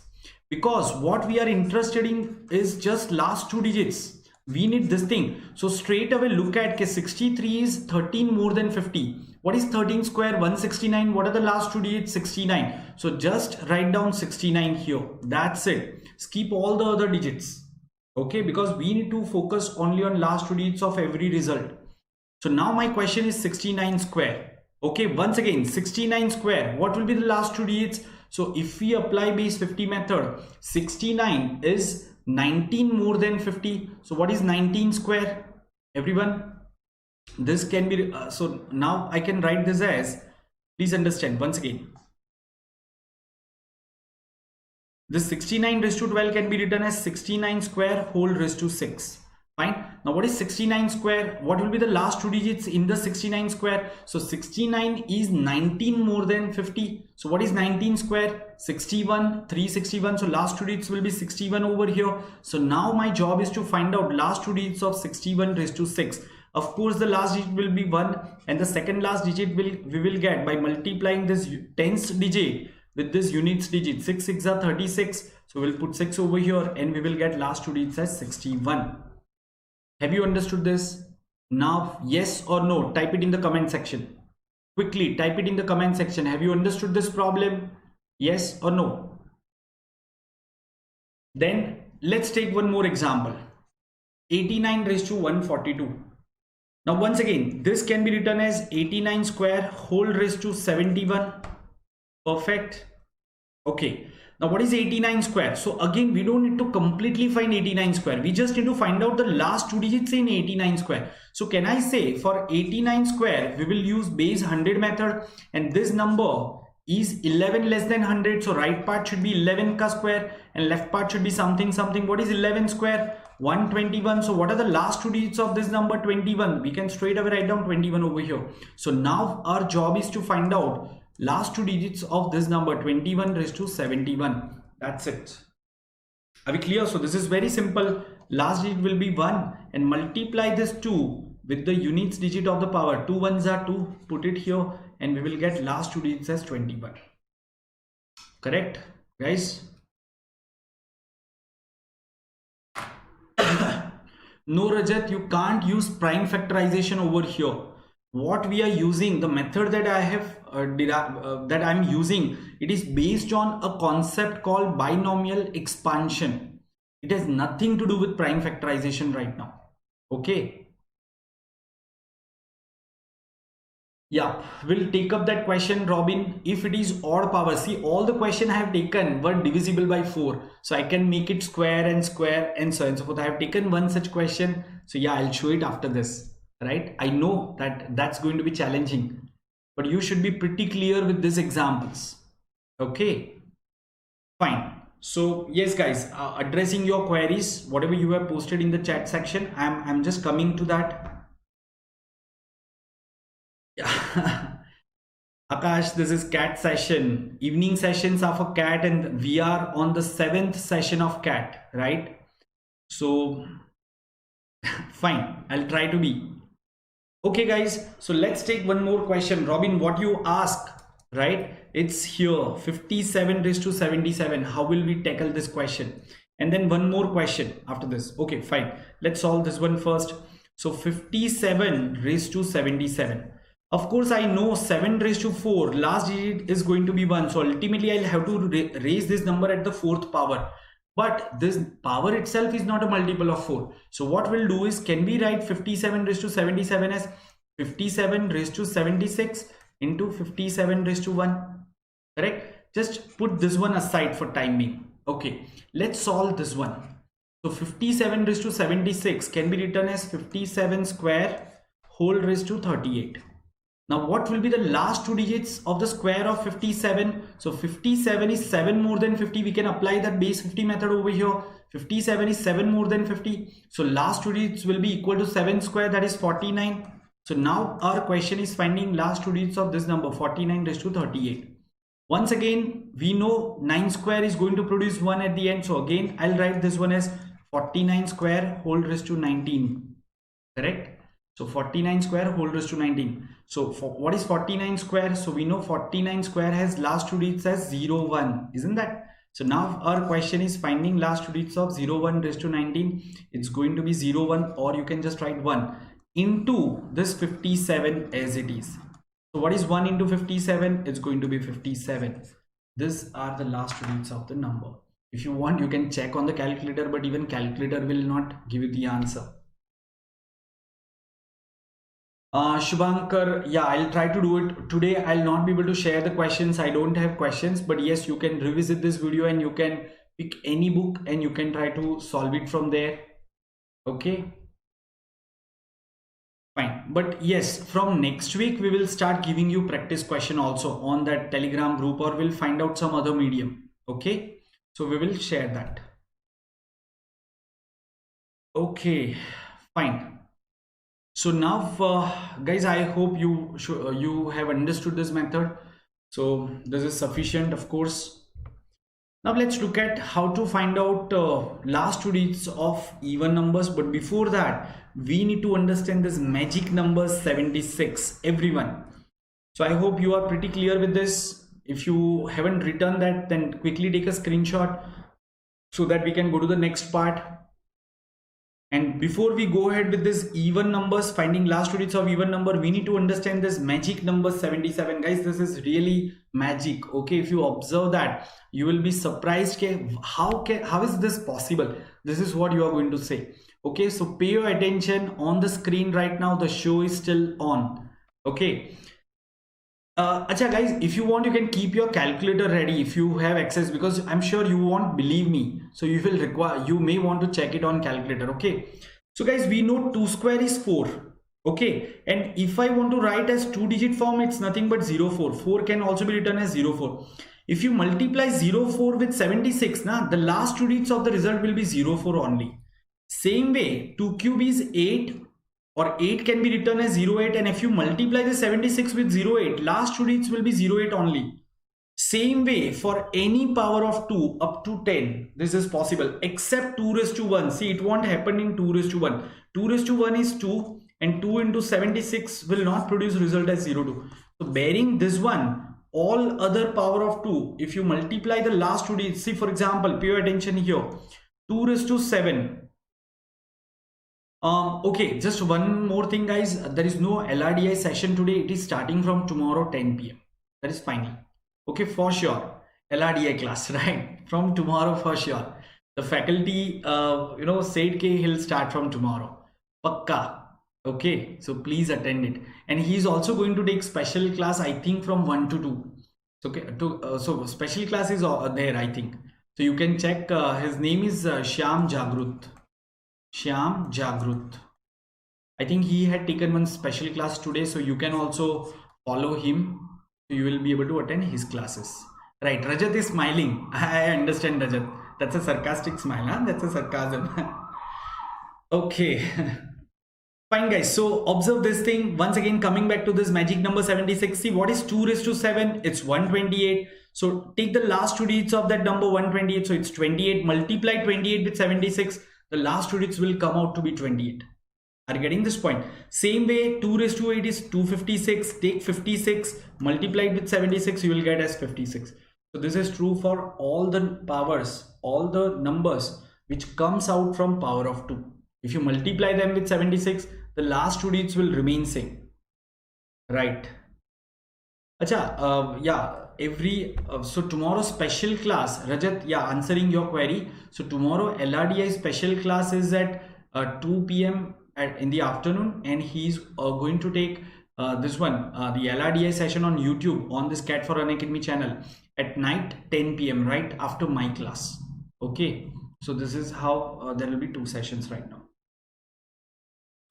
Speaker 1: because what we are interested in is just last 2 digits. We need this thing. So straight away look at 63 is 13 more than 50. What is 13 square? 169. What are the last 2 digits? 69. So just write down 69 here. That's it. Skip all the other digits. Okay, because we need to focus only on last 2 digits of every result. So now my question is 69 square. Okay, once again, 69 square. What will be the last 2 digits? So if we apply base 50 method, 69 is 19 more than 50. So what is 19 square? Everyone, this can be, so now I can write this as, please understand once again, this 69 raised to 12 can be written as 69 square whole raised to 6. Fine. Now what is 69 square? What will be the last 2 digits in the 69 square? So 69 is 19 more than 50. So what is 19 square? 61, 361. So last 2 digits will be 61 over here. So now my job is to find out last 2 digits of 61 raised to 6. Of course, the last digit will be 1, and the second last digit we will get by multiplying this tens digit with this units digit. 6 6 are 36. So we'll put 6 over here, and we will get last 2 digits as 61. Have you understood this? Now, yes or no, type it in the comment section. Quickly type it in the comment section. Have you understood this problem? Yes or no? Then let's take one more example. 89 raised to 142. Now once again, this can be written as 89 square whole raised to 71. Perfect. Okay. Now what is 89 square? So again, we don't need to completely find 89 square. We just need to find out the last 2 digits in 89 square. So can I say for 89 square, we will use base 100 method, and this number is 11 less than 100. So right part should be 11 ka square and left part should be something something. What is 11 square? 121. So what are the last 2 digits of this number? 21. We can straight away write down 21 over here. So now our job is to find out last 2 digits of this number, 21 raised to 71. That's it. Are we clear? So this is very simple. Last digit will be 1, and multiply this 2 with the units digit of the power. 2 ones are 2, put it here, and we will get last 2 digits as 21. Correct, guys? No, Rajat, you can't use prime factorization over here. What we are using, the method that I have that I'm using, it is based on a concept called binomial expansion. It has nothing to do with prime factorization right now. Okay. Yeah, we'll take up that question, Robin. If it is odd power, see, all the question I have taken were divisible by 4. So I can make it square and so on and so forth. I have taken one such question. So yeah, I'll show it after this, right? I know that that's going to be challenging, but you should be pretty clear with these examples. Okay, fine. So yes, guys, addressing your queries, whatever you have posted in the chat section, I'm just coming to that. Yeah. Akash, this is CAT session. Evening sessions are for CAT, and we are on the 7th session of CAT, right? So fine, I'll try to be. Okay, guys, so let's take one more question. Robin, what you ask, right? It's here, 57 raised to 77. How will we tackle this question? And then one more question after this. Okay, fine. Let's solve this one first. So 57 raised to 77. Of course, I know 7 raised to 4, last digit is going to be 1. So ultimately, I'll have to raise this number at the 4th power. But this power itself is not a multiple of 4. So what we'll do is, can we write 57 raised to 77 as 57 raised to 76 into 57 raised to 1? Correct? Just put this one aside for time being. Okay, let's solve this one. So 57 raised to 76 can be written as 57 square whole raised to 38. Now what will be the last 2 digits of the square of 57? So 57 is 7 more than 50. We can apply that base 50 method over here. 57 is 7 more than 50. So last 2 digits will be equal to 7 square, that is 49. So now our question is finding last 2 digits of this number, 49 raised to 38. Once again, we know 9 square is going to produce 1 at the end. So again, I'll write this one as 49 square whole raised to 19. Correct? So 49 square whole raised to 19. So for what is 49 square? So we know 49 square has last 2 digits as 0, 1, isn't that? So now our question is finding last 2 digits of 0, 1 raised to 19. It's going to be 0, 1, or you can just write 1 into this 57 as it is. So what is 1 into 57? It's going to be 57. These are the last 2 digits of the number. If you want, you can check on the calculator, but even calculator will not give you the answer. Shubhankar, yeah, I'll try to do it today. I'll not be able to share the questions. I don't have questions, but yes, you can revisit this video and you can pick any book and you can try to solve it from there. Okay, fine. But yes, from next week we will start giving you practice question also on that Telegram group, or we'll find out some other medium. Okay, so we will share that. Okay, fine. So now guys, I hope you have understood this method. So this is sufficient, of course. Now let's look at how to find out last 2 digits of even numbers. But before that, we need to understand this magic number 76, everyone. So I hope you are pretty clear with this. If you haven't written that, then quickly take a screenshot so that we can go to the next part. And before we go ahead with this even numbers, finding last 2 digits of even number, we need to understand this magic number 77. Guys, this is really magic. Okay, if you observe that, you will be surprised. How is this possible? This is what you are going to say. Okay, so pay your attention on the screen right now. The show is still on. Okay. Acha guys, if you want, you can keep your calculator ready if you have access, because I'm sure you won't believe me. So you may want to check it on calculator. Okay. So guys, we know 2 square is 4. Okay. And if I want to write as 2-digit form, it's nothing but 04. 4 can also be written as 04. If you multiply 04 with 76, the last 2 digits of the result will be 04 only. Same way, 2 cube is 8. Or 8 can be written as 08, and if you multiply the 76 with 08, last 2 digits will be 08 only. Same way, for any power of 2 up to 10, this is possible, except 2 raised to 1. See, it won't happen in 2 raised to 1. 2 raised to 1 is 2, and 2 into 76 will not produce result as 0 2. So bearing this one, all other power of 2, if you multiply the last two digits, see for example, pay attention here, 2 raised to 7. Okay, just one more thing guys, there is no LRDI session today. It is starting from tomorrow 10 p.m. That is final. Okay, for sure, LRDI class, right? From tomorrow for sure. The faculty, said ke he'll start from tomorrow. Pakka. Okay, so please attend it. And he is also going to take special class, I think from 1 to 2. Okay, so special class is there, I think. So you can check. His name is Shyam Jagrut. Shyam Jagrut. I think he had taken one special class today, so you can also follow him. So you will be able to attend his classes. Right, Rajat is smiling. I understand, Rajat. That's a sarcastic smile, huh? That's a sarcasm. Okay. Fine guys, so observe this thing. Once again, coming back to this magic number 76. See, what is 2 raised to 7? It's 128. So take the last two digits of that number 128. So it's 28. Multiply 28 with 76. The last two digits will come out to be 28. Are you getting this point? Same way, 2 raised to 8 is 256. Take 56, multiplied with 76, you will get as 56. So this is true for all the powers, all the numbers which comes out from power of 2. If you multiply them with 76, the last two digits will remain same. Right. Acha, so tomorrow special class, Rajat, answering your query. So tomorrow LRDI special class is at 2 p.m. in the afternoon, and he's going to take this one, the LRDI session on YouTube on this CAT for Unacademy channel at night 10 p.m. right after my class. Okay, so this is how there will be 2 sessions right now.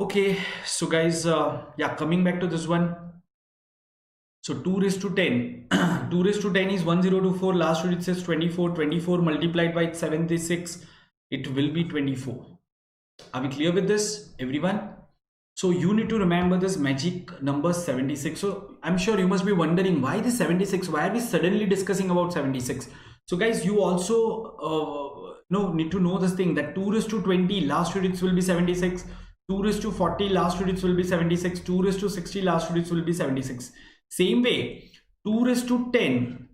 Speaker 1: Okay, so guys, coming back to this one. So 2 raised to 10. 2 raised to 10 is 1024. Last digit says 24. 24 multiplied by 76. It will be 24. Are we clear with this, everyone? So you need to remember this magic number 76. So I'm sure you must be wondering why this 76? Why are we suddenly discussing about 76? So guys, you also need to know this thing that 2 raised to 20 last digits will be 76. 2 raised to 40 last digits will be 76. 2 raised to 60 last digits will be 76. Same way, 2 raised to 10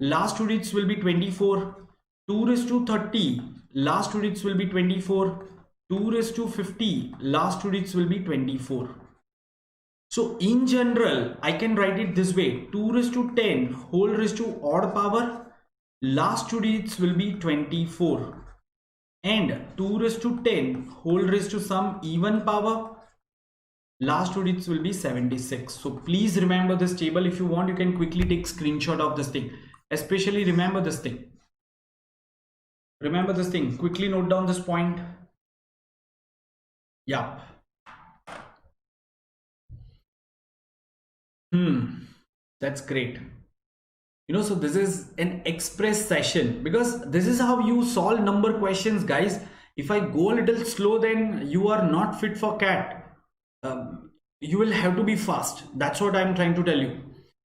Speaker 1: last two digits will be 24. 2 raised to 30 last two digits will be 24. 2 raised to 50 last two digits will be 24. So in general, I can write it this way: 2 raised to 10 whole raised to odd power, last two digits will be 24, and 2 raised to 10 whole raised to some even power, last two digits will be 76. So please remember this table. If you want, you can quickly take screenshot of this thing. Especially remember this thing. Remember this thing. Quickly note down this point. Yeah. That's great. So this is an express session because this is how you solve number questions, guys. If I go a little slow, then you are not fit for CAT. You will have to be fast. That's what I'm trying to tell you.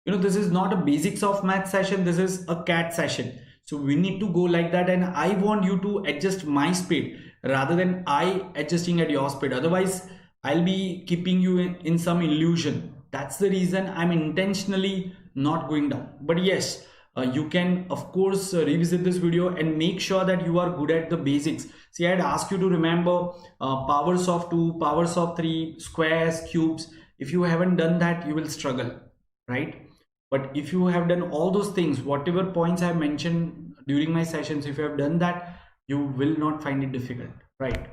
Speaker 1: This is not a basics of math session. This is a CAT session. So we need to go like that. And I want you to adjust my speed rather than I adjusting at your speed. Otherwise, I'll be keeping you in some illusion. That's the reason I'm intentionally not going down. But yes, you can of course revisit this video and make sure that you are good at the basics. See, I'd ask you to remember powers of 2, powers of 3, squares, cubes. If you haven't done that, you will struggle, right? But if you have done all those things, whatever points I have mentioned during my sessions, if you have done that, you will not find it difficult, right?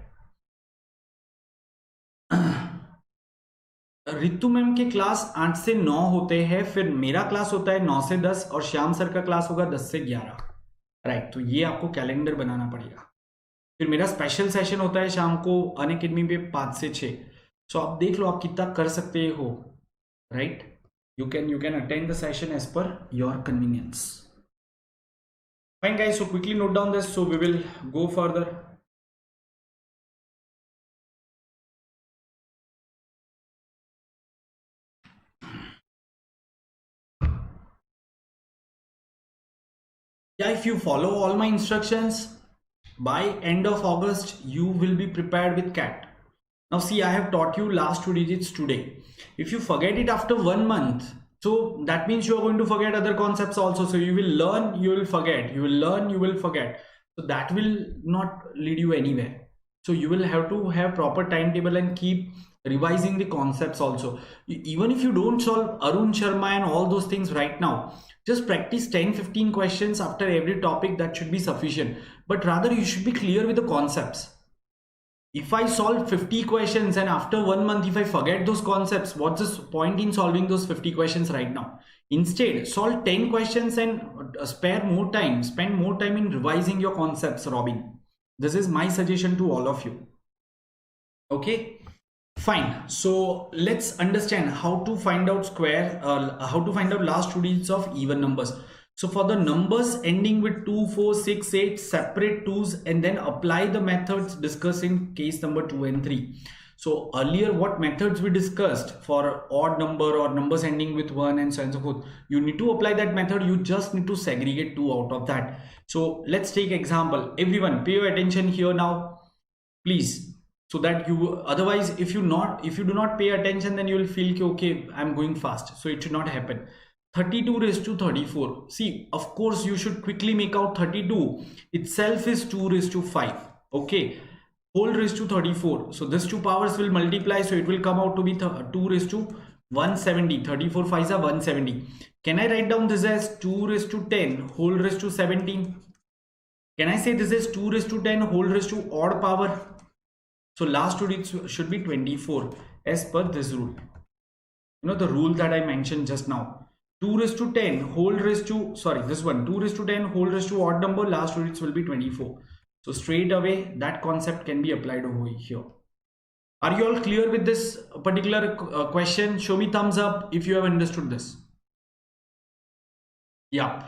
Speaker 1: Ritu ma'am के class 8 से 9 होते हैं, फिर मेरा class होता है 9 से 10 और श्याम सर का क्लास होगा 10 से 11, राइट? तो ये आपको कैलेंडर बनाना पड़ेगा. फिर मेरा स्पेशल सेशन होता है शाम को अनअकैडमी पे 5 से 6. सो आप देख लो आप कितना कर सकते हो, right? You can attend the session as per your convenience. Fine guys, so quickly note down this. So we will go further. Yeah, if you follow all my instructions, by end of August you will be prepared with CAT. Now see, I have taught you last 2 digits today. If you forget it after 1 month, so that means you are going to forget other concepts also. So you will learn, you will forget, you will learn, you will forget. So that will not lead you anywhere. So you will have to have proper timetable and keep revising the concepts also. Even if you don't solve Arun Sharma and all those things right now, just practice 10-15 questions after every topic. That should be sufficient. But rather you should be clear with the concepts. If I solve 50 questions and after 1 month, if I forget those concepts, what's the point in solving those 50 questions right now? Instead, solve 10 questions and spend more time in revising your concepts, Robin. This is my suggestion to all of you. Okay, fine. So let's understand how to find out how to find out last 2 digits of even numbers. So for the numbers ending with 2, 4, 6, 8, separate 2s and then apply the methods discussed in case number 2 and 3. So earlier, what methods we discussed for odd number or numbers ending with 1 and so on and so forth, you need to apply that method. You just need to segregate 2 out of that. So let's take example. Everyone pay your attention here now, please. So that you, otherwise if you do not pay attention, then you will feel okay, I'm going fast. So it should not happen. 32 raised to 34. See, of course you should quickly make out 32 itself is 2 raised to 5. Okay, whole raised to 34. So this 2 powers will multiply, so it will come out to be 2 raised to 170. 34 5s are 170. Can I write down this as 2 raised to 10 whole raised to 17? Can I say this is 2 raised to 10 whole raised to odd power? So last 2 digits should be 24 as per this rule. You know the rule that I mentioned just now. 2 raised to 10 whole raised to, this one 2 raised to 10 whole raised to odd number, last 2 digits will be 24. So straight away that concept can be applied over here. Are you all clear with this particular question? Show me thumbs up if you have understood this. Yeah,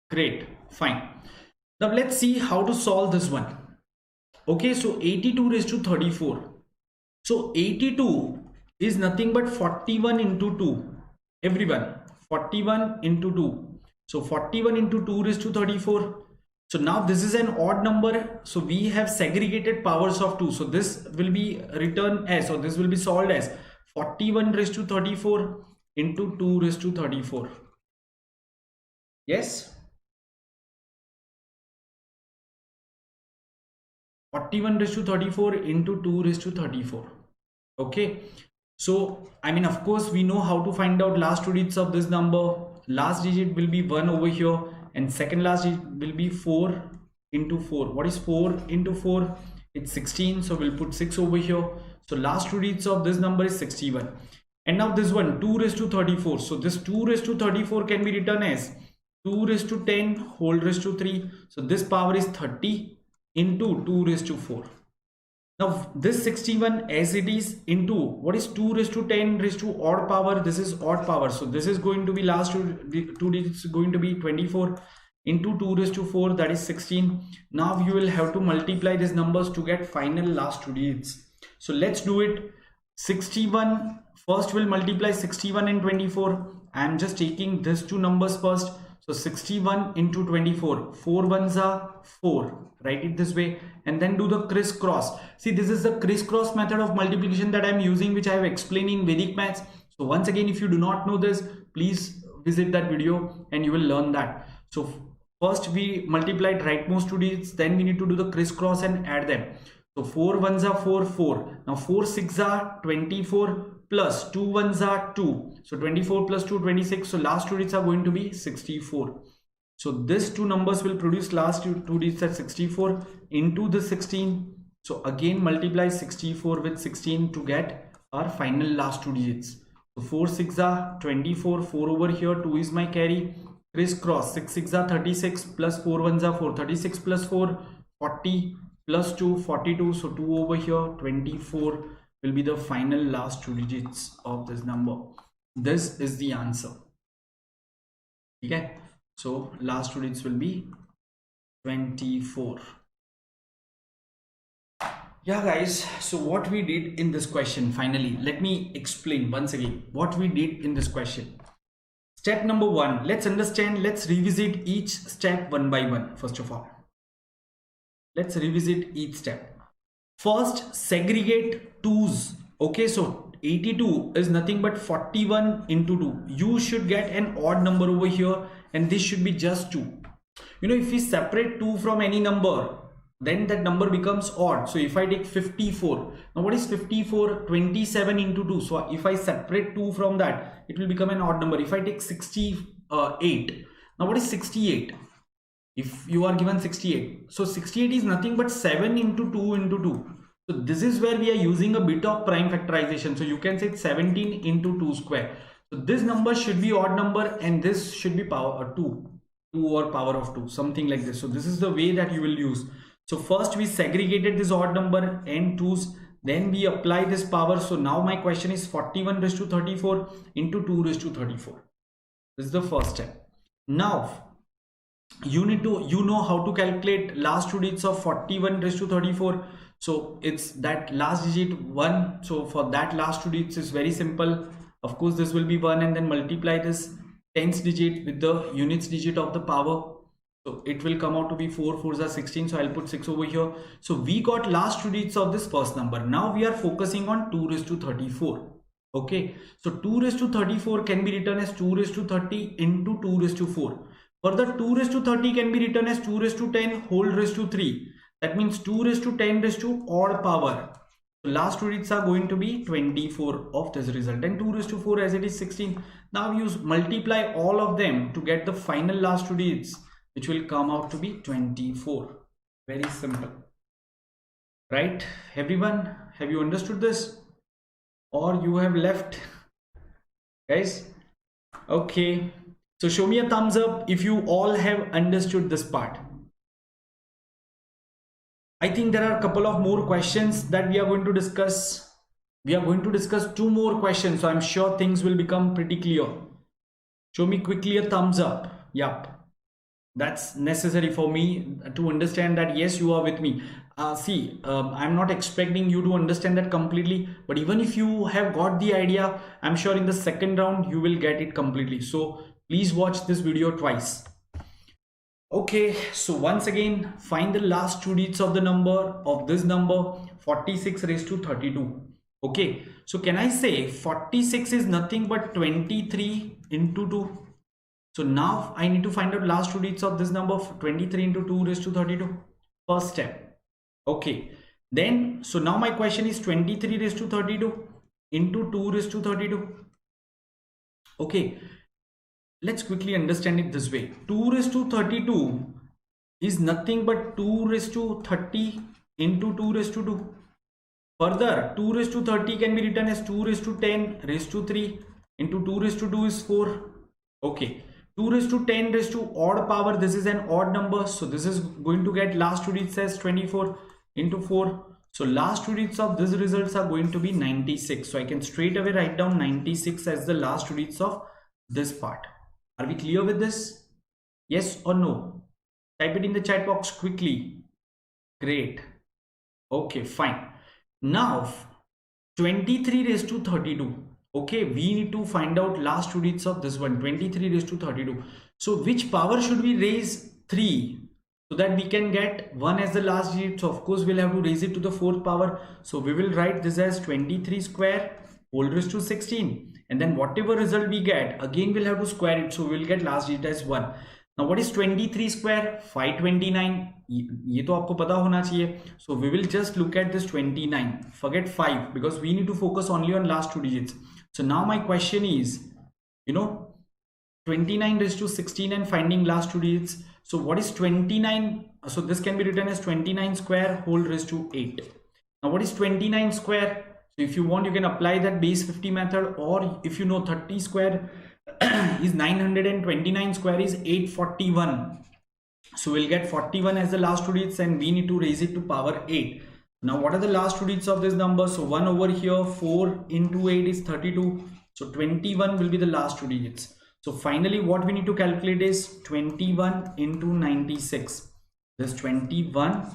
Speaker 1: great, fine. Now let's see how to solve this one. Okay, so 82 raised to 34. So 82 is nothing but 41 into 2. Everyone, 41 into 2. So 41 into 2 raised to 34. So now this is an odd number. So we have segregated powers of 2. So this will be written as, or this will be solved as 41 raised to 34 into 2 raised to 34. Yes. 41 raised to 34 into 2 raised to 34. Okay. So, I mean, of course, we know how to find out last 2 digits of this number. Last digit will be 1 over here and second last digit will be 4 into 4. What is 4 into 4? It's 16. So we'll put 6 over here. So last 2 digits of this number is 61. And now this one 2 raised to 34. So this 2 raised to 34 can be written as 2 raised to 10 whole raised to 3. So this power is 30 into 2 raised to 4. Now this 61 as it is into what is 2 raised to 10 raised to odd power. This is odd power. So this is going to be last 2 digits going to be 24 into 2 raised to 4, that is 16. Now you will have to multiply these numbers to get final last 2 digits. So let's do it. 61 first will multiply 61 and 24. I am just taking these 2 numbers first. So 61 into 24, 4 ones are 4, write it this way and then do the crisscross. See, this is the crisscross method of multiplication that I am using, which I have explained in Vedic maths. So once again, if you do not know this, please visit that video and you will learn that. So first we multiplied rightmost 2 digits, then we need to do the crisscross and add them. So 4 ones are 4, 4. Now 4 6 are 24 plus 2 ones are 2. So 24 plus 2, 26. So last 2 digits are going to be 64. So this 2 numbers will produce last 2 digits at 64 into the 16. So again multiply 64 with 16 to get our final last 2 digits. So 4 6 are 24, 4 over here, 2 is my carry. Crisscross, 6 6 are 36 plus 4 ones are 4, 36 plus 4, 40 plus 2, 42. So 2 over here, 24 will be the final last 2 digits of this number. This is the answer. Okay, so last 2 digits will be 24. Yeah guys, so what we did in this question, finally let me explain once again what we did in this question. Step number 1, let's understand, let's revisit each step one by one. First of all, let's revisit each step. First, segregate 2's. Okay, so 82 is nothing but 41 into 2. You should get an odd number over here, and this should be just 2. You know, if we separate 2 from any number, then that number becomes odd. So if I take 54, now what is 54? 27 into 2. So if I separate 2 from that, it will become an odd number. If I take 68, now what is 68? If you are given 68, so 68 is nothing but 7 into 2 into 2. So this is where we are using a bit of prime factorization. So you can say 17 into 2 square. So this number should be odd number, and this should be power 2 or power of 2, something like this. So this is the way that you will use. So first we segregated this odd number and 2's, then we apply this power. So now my question is 41 raised to 34 into 2 raised to 34. This is the first step. Now you know how to calculate last two digits of 41 raised to 34. So it's that last digit 1. So for that last two digits is very simple. Of course this will be 1, and then multiply this tens digit with the units digit of the power. So it will come out to be 4 4s are 16. So I'll put 6 over here. So we got last two digits of this first number. Now we are focusing on 2 raised to 34. Okay, so 2 raised to 34 can be written as 2 raised to 30 into 2 raised to 4. Further, 2 raised to 30 can be written as 2 raised to 10 whole raised to 3. That means 2 raised to 10 raised to odd power. So last two digits are going to be 24 of this result, and 2 raised to 4 as it is 16. Now you multiply all of them to get the final last two digits, which will come out to be 24. Very simple, right? Everyone, have you understood this, or you have left, guys? Okay, so show me a thumbs up if you all have understood this part. I think there are a couple of more questions that we are going to discuss. We are going to discuss 2 more questions, so I'm sure things will become pretty clear. Show me quickly a thumbs up. Yup, that's necessary for me to understand that yes, you are with me. I'm not expecting you to understand that completely, but even if you have got the idea, I'm sure in the second round you will get it completely. So please watch this video twice. Okay, so once again, find the last two digits of the number of this number, 46 raised to 32. Okay, so can I say 46 is nothing but 23 into 2? So now I need to find out last two digits of this number, 23 into 2 raised to 32. First step. Okay, then so now my question is 23 raised to 32 into 2 raised to 32. Okay, let's quickly understand it this way. 2 raised to 32 is nothing but 2 raised to 30 into 2 raised to 2. Further, 2 raised to 30 can be written as 2 raised to 10 raised to 3 into 2 raised to 2 is 4. Okay, 2 raised to 10 raised to odd power, this is an odd number. So this is going to get last two digits as 24 into 4. So last two digits of these results are going to be 96. So I can straight away write down 96 as the last two digits of this part. Are we clear with this? Yes or no? Type it in the chat box quickly. Great. Okay, fine. Now 23 raised to 32. Okay, we need to find out last two digits of this one, 23 raised to 32. So which power should we raise? 3, so that we can get 1 as the last digit. So of course we'll have to raise it to the 4th power. So we will write this as 23 square whole raised to 16, and then whatever result we get, again we'll have to square it. So we'll get last digit as 1. Now what is 23 square? 529. ये तो आपको पता होना चाहिए. So we will just look at this 29. Forget 5 because we need to focus only on last two digits. So now my question is, 29 raised to 16 and finding last two digits. So what is 29? So this can be written as 29 square whole raised to 8. Now what is 29 square? So if you want, you can apply that base 50 method, or if you know 30 square is 929 square is 841. So we'll get 41 as the last two digits, and we need to raise it to power 8. Now what are the last two digits of this number? So 1 over here, 4 into 8 is 32. So 21 will be the last two digits. So finally what we need to calculate is 21 into 96. This 21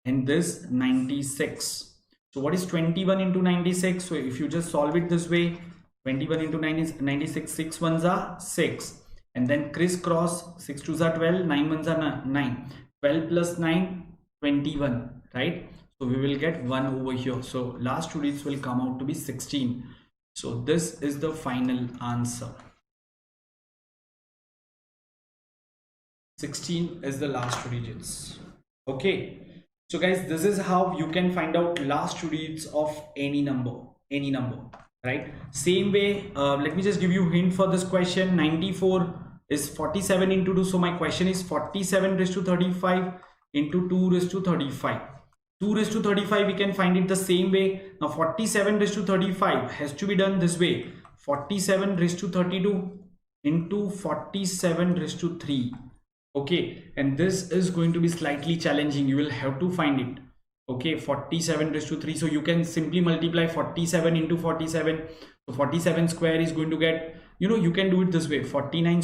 Speaker 1: and this 96. So what is 21 into 96? So if you just solve it this way, 21 into 9 is 96, 6 ones are 6, and then crisscross, 6 twos are 12, 9 ones are 9, 12 plus 9, 21, right? So we will get 1 over here. So last 2 digits will come out to be 16. So this is the final answer. 16 is the last 2 digits. Okay. So guys, this is how you can find out last 2 digits of any number, right? Same way, let me just give you a hint for this question. 94 is 47 into 2. So my question is 47 raised to 35 into 2 raised to 35. 2 raised to 35, we can find it the same way. Now 47 raised to 35 has to be done this way. 47 raised to 32 into 47 raised to 3. Okay, and this is going to be slightly challenging. You will have to find it. Okay, 47 raised to 3. So you can simply multiply 47 into 47. So 47 square is going to get, you can do it this way. 47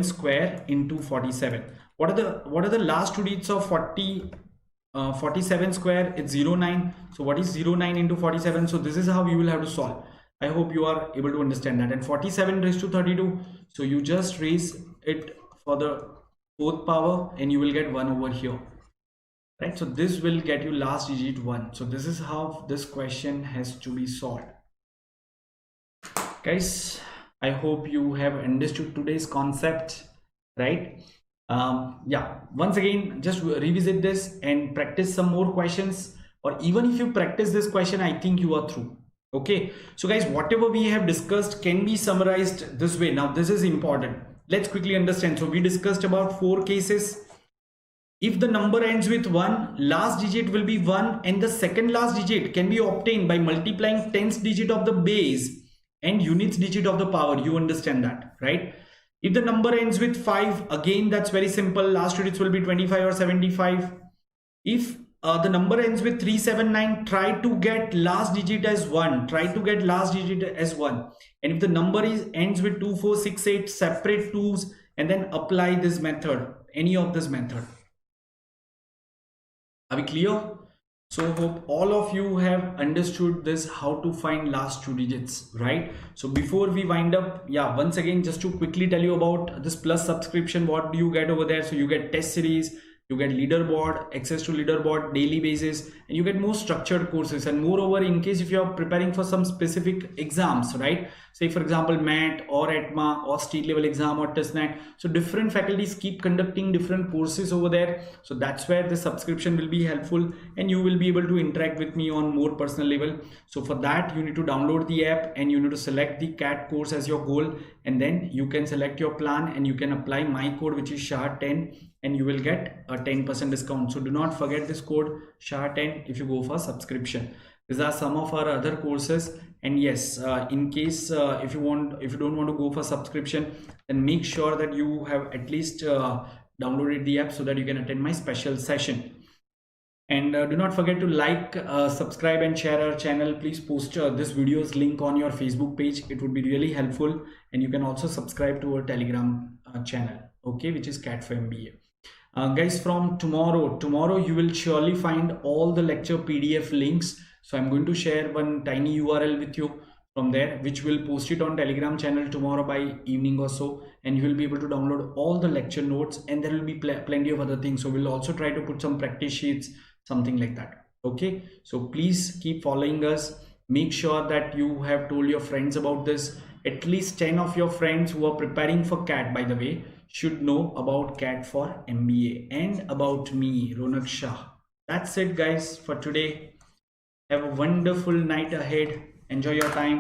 Speaker 1: square into 47. What are the last 2 digits of 47 square? It's 09. So what is 09 into 47? So this is how you will have to solve. I hope you are able to understand that. And 47 raised to 32. So you just raise it for the 4th power and you will get 1 over here. Right? So this will get you last digit 1. So this is how this question has to be solved. Guys, I hope you have understood today's concept, right? Yeah, once again, just revisit this and practice some more questions, or even if you practice this question, I think you are through. Okay, so guys, whatever we have discussed can be summarized this way. Now this is important. Let's quickly understand. So we discussed about 4 cases. If the number ends with 1, last digit will be 1, and the second last digit can be obtained by multiplying tens digit of the base and units digit of the power. You understand that, right? If the number ends with 5, again that's very simple. Last digits will be 25 or 75. If the number ends with 379, try to get last digit as 1. And if the number ends with 2468, separate 2's and then apply this method, any of this method. Are we clear? So hope all of you have understood this, how to find last 2 digits, right? So before we wind up, yeah, once again, just to quickly tell you about this plus subscription, what do you get over there? So you get test series, you get leaderboard, access to leaderboard daily basis, and you get more structured courses. And moreover, in case if you are preparing for some specific exams, right? Say for example, MAT or ATMA or state level exam or TestNet. So different faculties keep conducting different courses over there. So that's where the subscription will be helpful and you will be able to interact with me on more personal level. So for that, you need to download the app and you need to select the CAT course as your goal. And then you can select your plan and you can apply my code, which is SHAH10, and you will get a 10% discount. So do not forget this code SHAH10 if you go for subscription. These are some of our other courses. And yes, in case if you don't want to go for subscription, then make sure that you have at least downloaded the app so that you can attend my special session. And do not forget to like, subscribe and share our channel. Please post this video's link on your Facebook page. It would be really helpful. And you can also subscribe to our Telegram channel, okay, which is CAT4MBA. Guys, from tomorrow you will surely find all the lecture PDF links. So I'm going to share one tiny URL with you from there, which will post it on Telegram channel tomorrow by evening or so, and you will be able to download all the lecture notes, and there will be plenty of other things. So we'll also try to put some practice sheets, something like that. Okay, so please keep following us. Make sure that you have told your friends about this. At least 10 of your friends who are preparing for CAT, by the way, should know about CAT4MBA and about me, Ronak Shah. That's it guys for today. Have a wonderful night ahead. Enjoy your time.